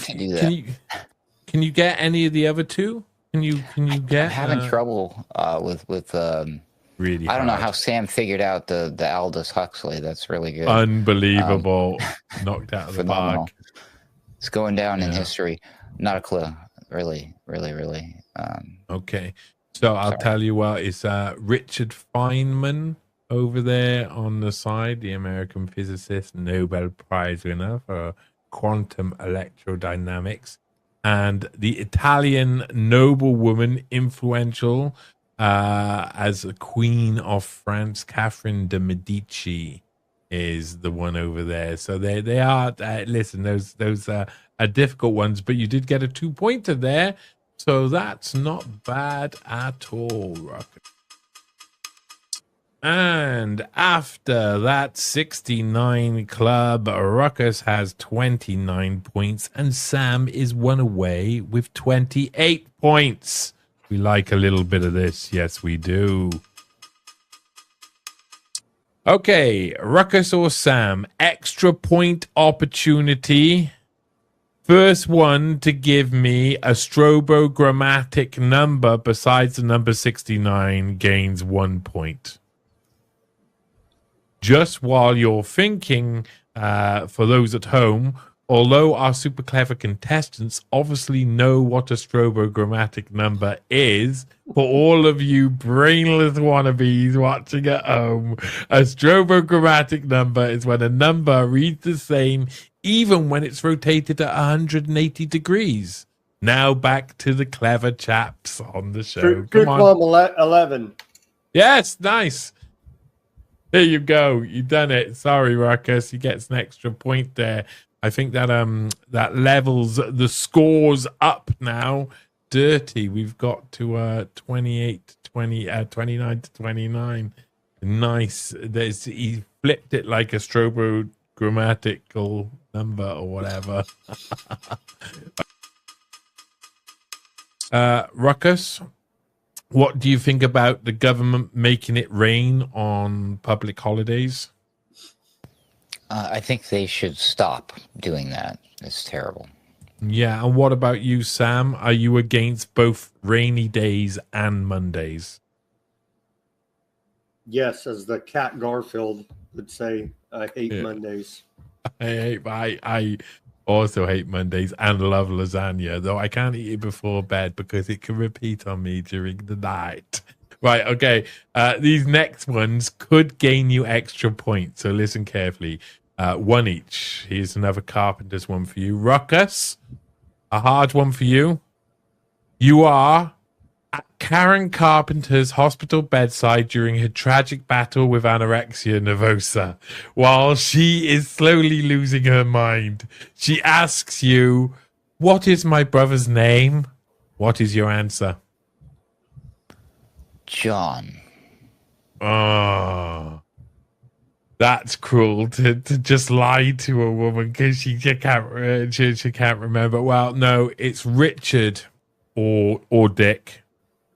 can you get any of the other two? Can you get? I'm having trouble with really. I don't know hard. how Sam figured out the Aldous Huxley. That's really good. Unbelievable. Knocked out of the phenomenal. park. It's going down in history. Not a clue. Really. Okay. So I'll tell you what, it's Richard Feynman over there on the side, the American physicist, Nobel Prize winner for quantum electrodynamics, and the Italian noblewoman, influential as a Queen of France, Catherine de Medici, is the one over there. So they are. Listen, those are difficult ones, but you did get a 2-pointer there, so that's not bad at all, Ruckus. And after that 69 club, Ruckus has 29 points, and Sam is one away with 28 points. We like a little bit of this. Yes, we do. Okay, Ruckus or Sam, extra point opportunity. First one to give me a strobogrammatic number besides the number 69 gains 1 point. Just while you're thinking, for those at home, although our super clever contestants obviously know what a strobogrammatic number is, for all of you brainless wannabes watching at home, a strobogrammatic number is when a number reads the same even when it's rotated at 180 degrees. Now back to the clever chaps on the show. Good Come on. club 11. Yes, nice. There you go. You done it. Sorry, Ruckus. He gets an extra point there. I think that that levels the scores up now. Dirty. We've got to 29 to 29. Nice. He flipped it like a strobogrammatical number or whatever. Ruckus, what do you think about the government making it rain on public holidays? I think they should stop doing that. It's terrible. Yeah, and what about you, Sam? Are you against both rainy days and Mondays? Yes, as the cat Garfield would say, I hate Mondays. I also hate Mondays and love lasagna, though I can't eat it before bed because it can repeat on me during the night. Right, okay. These next ones could gain you extra points, so listen carefully. One each. Here's another carpenter's one for you. Ruckus, a hard one for you. You are at Karen Carpenter's hospital bedside during her tragic battle with anorexia nervosa. While she is slowly losing her mind, she asks you, "What is my brother's name?" What is your answer? John. Oh, that's cruel to just lie to a woman because she can't remember. Well, no, it's Richard or Dick.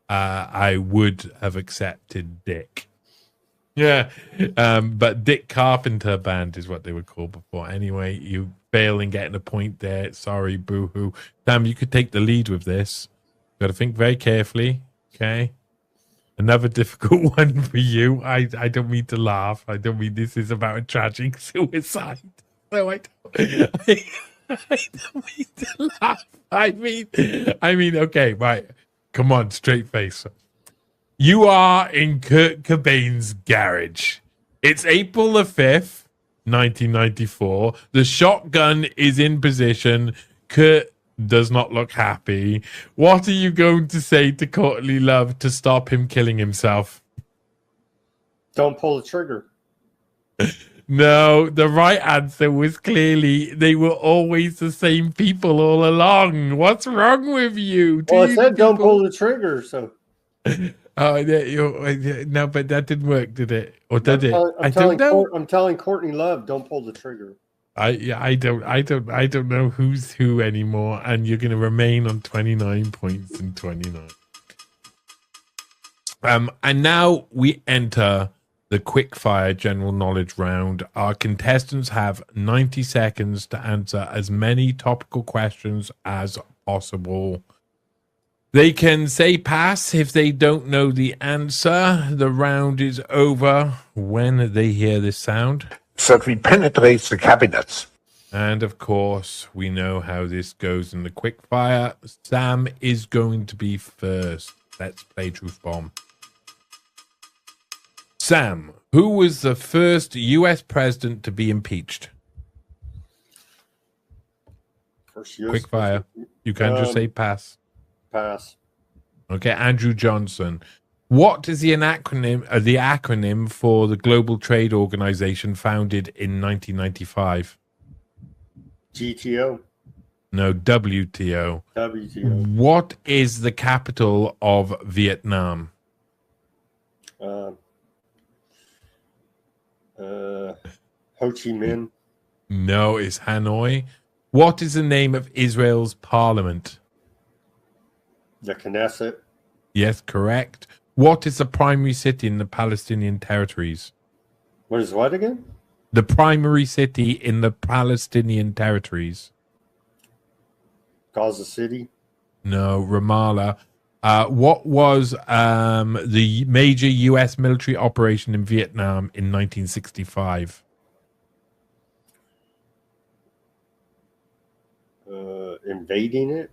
I would have accepted Dick. Yeah, but Dick Carpenter Band is what they were called before. Anyway, you fail in getting a point there. Sorry, boo-hoo. Sam, you could take the lead with this Got to think very carefully. Okay. Another difficult one for you. I don't mean to laugh. I don't mean this is about a tragic suicide. No, I don't. I don't mean to laugh. I mean, okay, right. Come on, straight face. You are in Kurt Cobain's garage. It's April the 5th, 1994. The shotgun is in position. Kurt does not look happy. What are you going to say to Courtney Love to stop him killing himself? Don't pull the trigger. No, the right answer was clearly they were always the same people all along. What's wrong with you? Well, I said don't pull the trigger, so... Oh, no, but that didn't work, did it? Or did it? I don't know. I'm telling Courtney Love, don't pull the trigger. I don't know who's who anymore, and you're going to remain on 29 points and 29. And now we enter the quickfire general knowledge round. Our contestants have 90 seconds to answer as many topical questions as possible. They can say pass if they don't know the answer. The round is over when they hear this sound. Circuit penetrates the cabinets. And of course, we know how this goes in the quickfire. Sam is going to be first. Let's play Truth Bomb. Sam, who was the first U.S. president to be impeached? First US Quickfire. You can just say pass. Pass. Okay, Andrew Johnson. What is the acronym for the Global Trade Organization founded in 1995? GTO. No, WTO. WTO. What is the capital of Vietnam? Ho Chi Minh. No, it's Hanoi. What is the name of Israel's parliament? The Knesset. Yes, correct. What is the primary city in the Palestinian territories? What is what again? The primary city in the Palestinian territories. Gaza City. No, Ramallah. What was the major U.S. military operation in Vietnam in 1965? Invading it.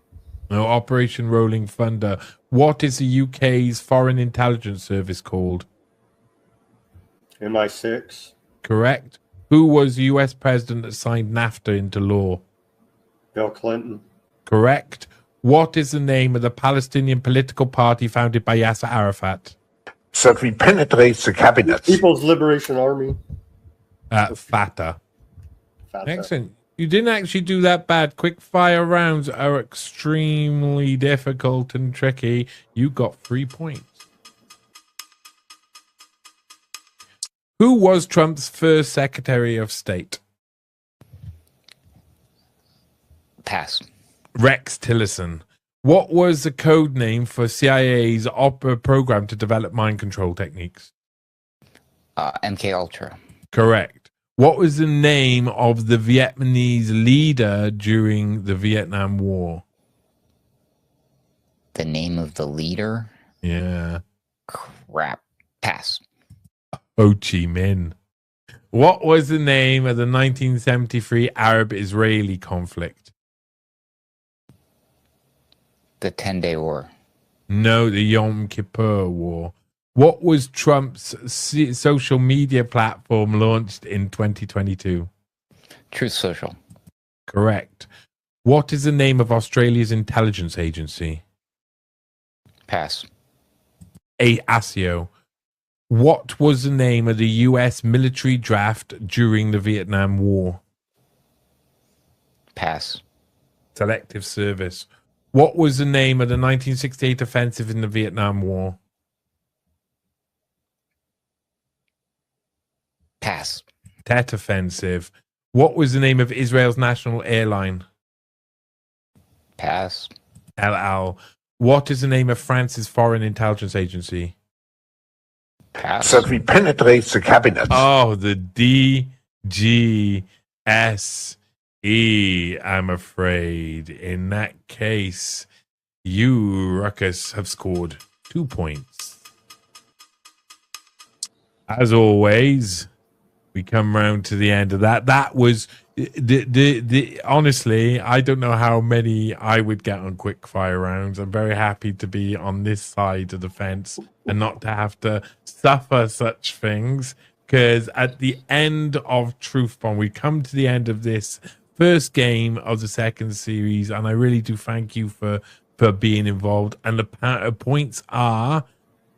No, Operation Rolling Thunder. What is the UK's Foreign Intelligence Service called? MI6. Correct. Who was the US president that signed NAFTA into law? Bill Clinton. Correct. What is the name of the Palestinian political party founded by Yasser Arafat? Circuit penetrates the cabinets. People's Liberation Army. Fatah. Excellent. You didn't actually do that bad. Quick fire rounds are extremely difficult and tricky. You got 3 points. Who was Trump's first Secretary of State? Pass. Rex Tillerson. What was the code name for CIA's opera program to develop mind control techniques? MK Ultra. Correct. What was the name of the Vietnamese leader during the Vietnam War? The name of the leader? Yeah. Crap. Pass. Ho Chi Minh. What was the name of the 1973 Arab-Israeli conflict? The 10-Day War. No, the Yom Kippur War. What was Trump's social media platform launched in 2022? Truth Social. Correct. What is the name of Australia's intelligence agency? Pass. ASIO. What was the name of the US military draft during the Vietnam War? Pass. Selective Service. What was the name of the 1968 offensive in the Vietnam War? Pass. Tet Offensive. What was the name of Israel's national airline? Pass. El Al. What is the name of France's foreign intelligence agency? Pass. Circuit penetrates the cabinets. Oh, the DGSE, I'm afraid. In that case, You, Ruckus, have scored 2 points. As always, we come round to the end of that. That was the honestly, I don't know how many I would get on quick fire rounds. I'm very happy to be on this side of the fence and not to have to suffer such things. Because at the end of Truth Bomb, we come to the end of this first game of the second series, and I really do thank you for being involved. And the points are: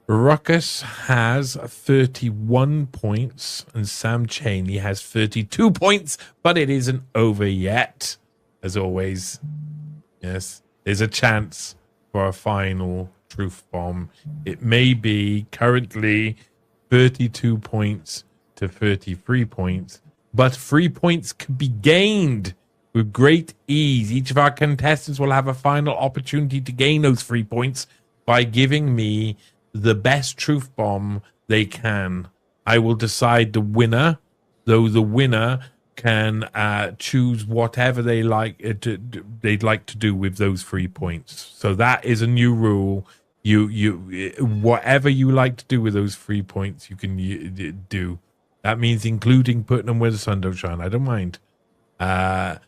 Ruckus has 31 points and Sam Chaney has 32 points, but it isn't over yet. As always, yes, there's a chance for a final Truth Bomb. It may be currently 32 points to 33 points, but 3 points could be gained with great ease. Each of our contestants will have a final opportunity to gain those 3 points by giving me the best Truth Bomb they can. I will decide the winner, though the winner can choose whatever they'd like to do with those 3 points. So that is a new rule. You whatever you like to do with those 3 points, you can do. That means including putting them where the sun don't shine. I don't mind. And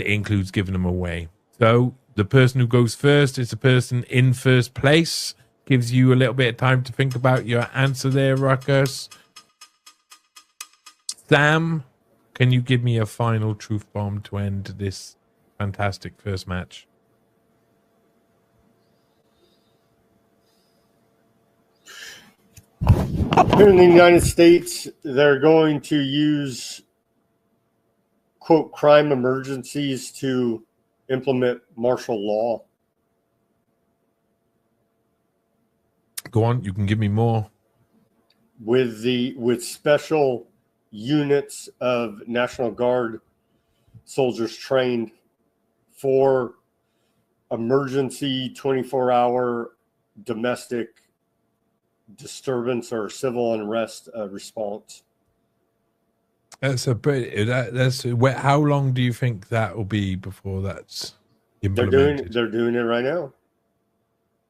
it includes giving them away. So the person who goes first is the person in first place. Gives you a little bit of time to think about your answer there, Ruckus. Sam, can you give me a final Truth Bomb to end this fantastic first match? Here in the United States, they're going to use, quote, crime emergencies to implement martial law. Go on, you can give me more. With special units of National Guard soldiers trained for emergency 24-hour domestic disturbance or civil unrest response. That's a bit. How long do you think that will be before that's implemented? They're doing it right now.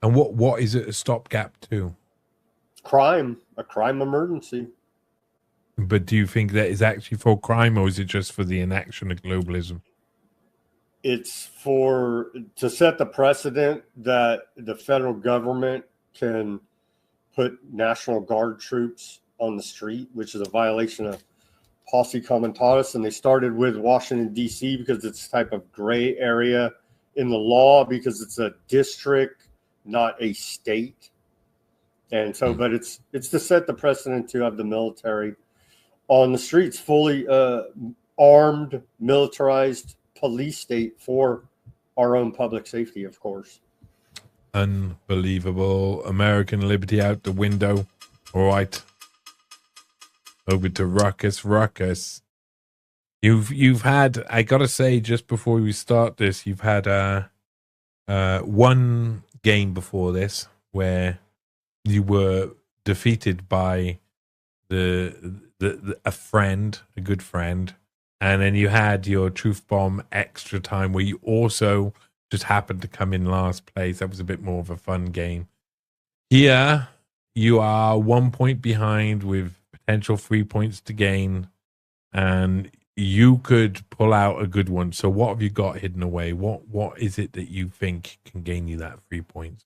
And what is it a stopgap to? A crime emergency. But do you think that is actually for crime, or is it just for the inaction of globalism? It's to set the precedent that the federal government can put National Guard troops on the street, which is a violation of posse comitatus. And they started with Washington, D.C. because it's a type of gray area in the law because it's a district, not a state. And so, but it's to set the precedent to have the military on the streets, fully armed, militarized police state for our own public safety, of course. Unbelievable. American liberty out the window. All right. Over to Ruckus. Ruckus. You've had, I gotta say, just before we start this, you've had one game before this where you were defeated by a good friend, and then you had your Truth Bomb extra time where you also just happened to come in last place. That was a bit more of a fun game. Here you are 1 point behind with potential 3 points to gain, and you could pull out a good one. So what have you got hidden away? What is it that you think can gain you that 3 points?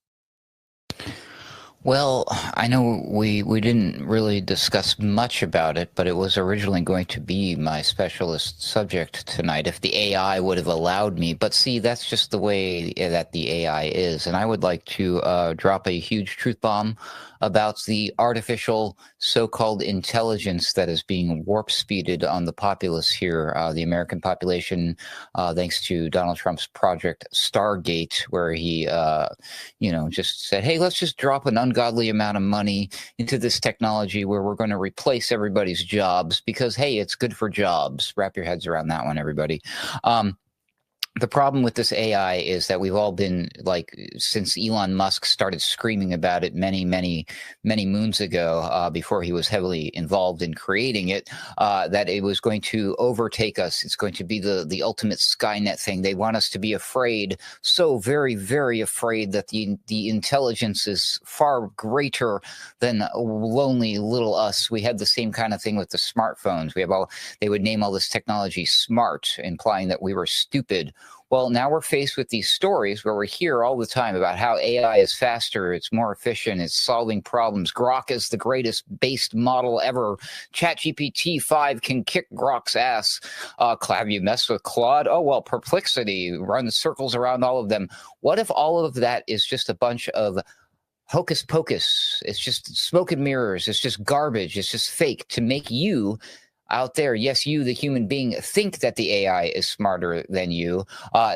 Well, I know we didn't really discuss much about it, but it was originally going to be my specialist subject tonight if the AI would have allowed me. But see, that's just the way that the AI is. And I would like to drop a huge truth bomb about the artificial so-called intelligence that is being warp-speeded on the populace here, the American population, thanks to Donald Trump's Project Stargate, where he, just said, hey, let's just drop an ungodly amount of money into this technology where we're going to replace everybody's jobs because, hey, it's good for jobs. Wrap your heads around that one, everybody. The problem with this AI is that we've all been like, since Elon Musk started screaming about it many moons ago, before he was heavily involved in creating it, that it was going to overtake us. It's going to be the ultimate Skynet thing. They want us to be afraid, so very afraid that the intelligence is far greater than lonely little us. We had the same kind of thing with the smartphones. They would name all this technology smart, implying that we were stupid. Well, now we're faced with these stories where we hear all the time about how AI is faster, it's more efficient, it's solving problems. Grok is the greatest based model ever. ChatGPT 5 can kick Grok's ass. Have you messed with Claude? Oh, well, Perplexity runs circles around all of them. What if all of that is just a bunch of hocus pocus? It's just smoke and mirrors. It's just garbage. It's just fake to make you out there, yes, you, the human being, think that the AI is smarter than you,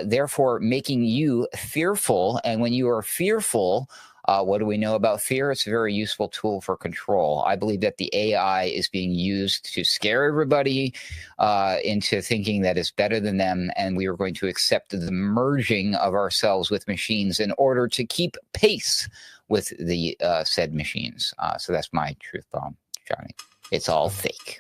therefore making you fearful. And when you are fearful, what do we know about fear? It's a very useful tool for control. I believe that the AI is being used to scare everybody into thinking that it's better than them, and we are going to accept the merging of ourselves with machines in order to keep pace with the said machines. So that's my truth bomb, Johnny. It's all fake.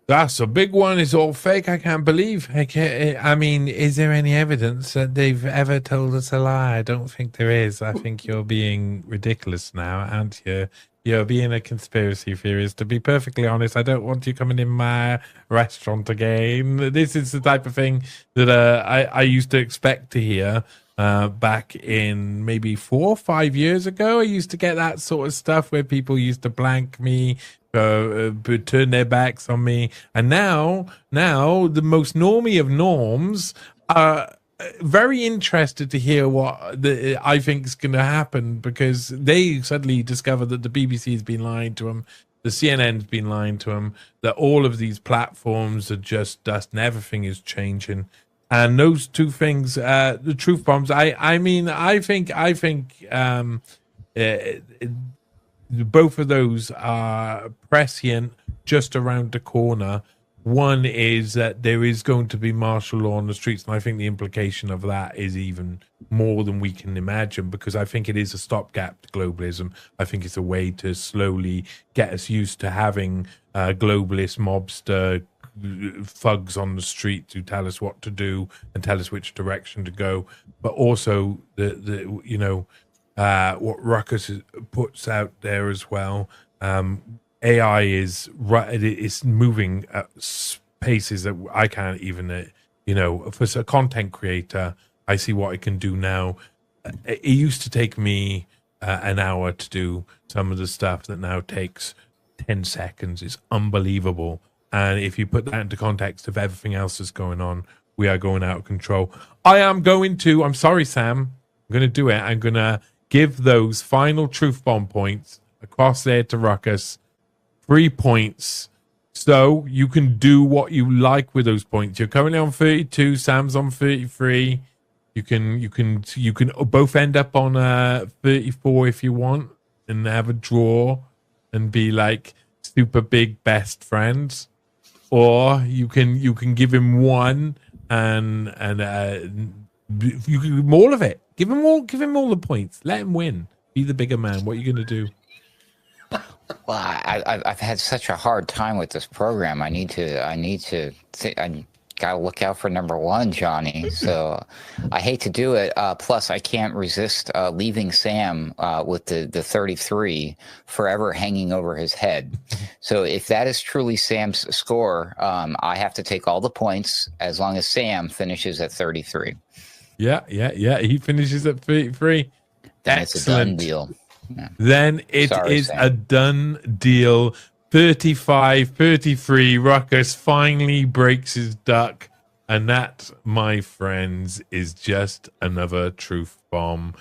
That's a big one. It's all fake. I can't believe. I mean, is there any evidence that they've ever told us a lie? I don't think there is. I think you're being ridiculous now, aren't you? You're being a conspiracy theorist. To be perfectly honest, I don't want you coming in my restaurant again. This is the type of thing that I used to expect to hear back in maybe 4 or 5 years ago. I used to get that sort of stuff where people used to blank me, turn their backs on me, and now the most normie of norms are very interested to hear what I think is going to happen, because they suddenly discover that the BBC has been lying to them, the CNN's been lying to them, that all of these platforms are just dust and everything is changing. And those two things, the truth bombs. I mean, I think both of those are prescient, just around the corner. One is that there is going to be martial law on the streets, and I think the implication of that is even more than we can imagine, because I think it is a stopgap to globalism. I think it's a way to slowly get us used to having globalist mobster thugs on the street to tell us what to do and tell us which direction to go. But also what Ruckus puts out there as well. AI is moving at paces that I can't even, for a content creator, I see what it can do now. It used to take me an hour to do some of the stuff that now takes 10 seconds. It's unbelievable. And if you put that into context of everything else that's going on, we are going out of control. I'm sorry, Sam. I'm going to do it. I'm going to give those final truth bomb points across there to Ruckus. 3 points. So you can do what you like with those points. You're currently on 32. Sam's on 33. You can both end up on 34 if you want, and have a draw and be like super big best friends. Or you can give him one and you can give him all of it. Give him all the points. Let him win. Be the bigger man. What are you gonna do? Well, I've had such a hard time with this program. I gotta look out for number one, Johnny. So I hate to do it. Plus, I can't resist leaving Sam with the 33 forever hanging over his head. So if that is truly Sam's score, I have to take all the points as long as Sam finishes at 33. Yeah. He finishes at 33. Then it's a done deal. Yeah. Then it is Sam. A done deal. 35-33. Ruckus finally breaks his duck, and that, my friends, is just another truth bomb.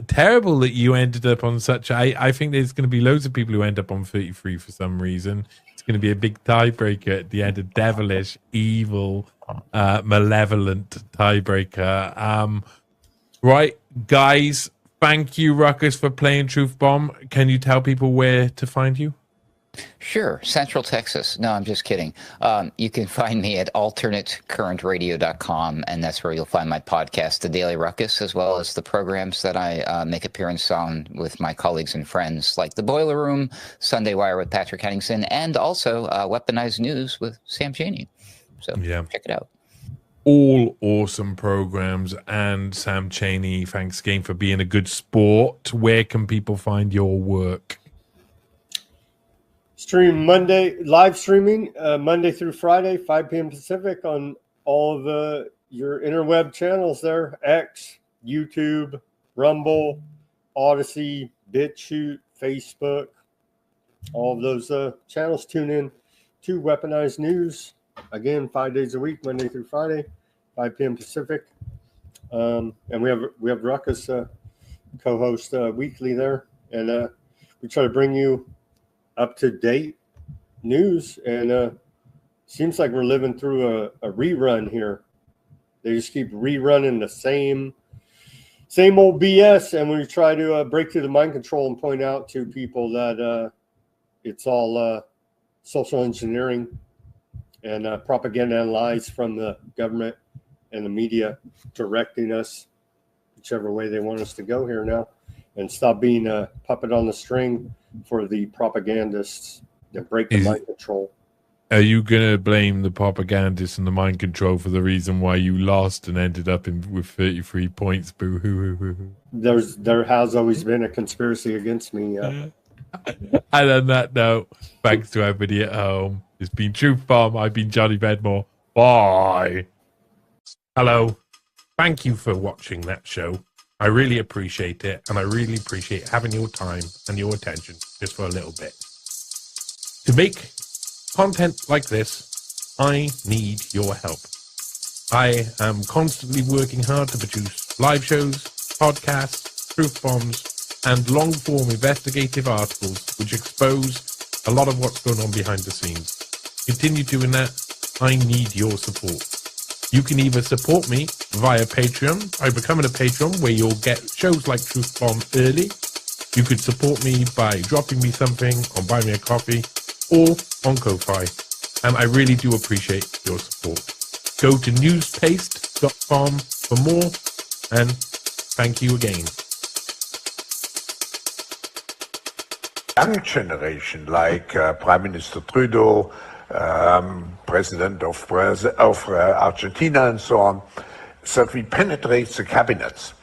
Terrible that you ended up on such. I think there's going to be loads of people who end up on 33 for some reason. It's going to be a big tiebreaker at the end, a devilish, evil, malevolent tiebreaker. Right, guys. Thank you, Ruckus, for playing Truth Bomb. Can you tell people where to find you? Sure. Central Texas. No, I'm just kidding. You can find me at alternatecurrentradio.com, and that's where you'll find my podcast, The Daily Ruckus, as well as the programs that I make appearance on with my colleagues and friends, like The Boiler Room, Sunday Wire with Patrick Henningsen, and also Weaponized News with Sam Chaney. So check it out. All awesome programs. And Sam Chaney, thanks again for being a good sport. Where can people find your work? Stream Monday, live streaming Monday through Friday, 5 p.m. Pacific on all of your interweb channels there. X, YouTube, Rumble, Odyssey, BitChute, Facebook. All of those channels. Tune in to Weaponized News. Again, 5 days a week, Monday through Friday, 5 p.m. Pacific. And we have Ruckus co-host weekly there. And we try to bring you up-to-date news, and seems like we're living through a rerun here. They just keep rerunning the same old BS, and we try to break through the mind control and point out to people that it's all social engineering and propaganda and lies from the government and the media directing us whichever way they want us to go here now, and stop being a puppet on the string for the propagandists that break the mind control. Are you going to blame the propagandists and the mind control for the reason why you lost and ended up with 33 points? Boo hoo hoo hoo. There has always been a conspiracy against me. And on that note, thanks to everybody at home. It's been Truth Bomb. I've been Johnny Bedmore. Bye. Hello. Thank you for watching that show. I really appreciate it, and I really appreciate having your time and your attention just for a little bit. To make content like this, I need your help. I am constantly working hard to produce live shows, podcasts, truth bombs, and long-form investigative articles which expose a lot of what's going on behind the scenes. Continue doing that. I need your support. You can either support me via Patreon by becoming a patron, where you'll get shows like Truth Bomb early. You could support me by dropping me something or buy me a coffee, or on Ko-Fi. And I really do appreciate your support. Go to newspaste.com for more, and thank you again. Young generation, like Prime Minister Trudeau, President of Argentina and so on, that we penetrate the cabinets.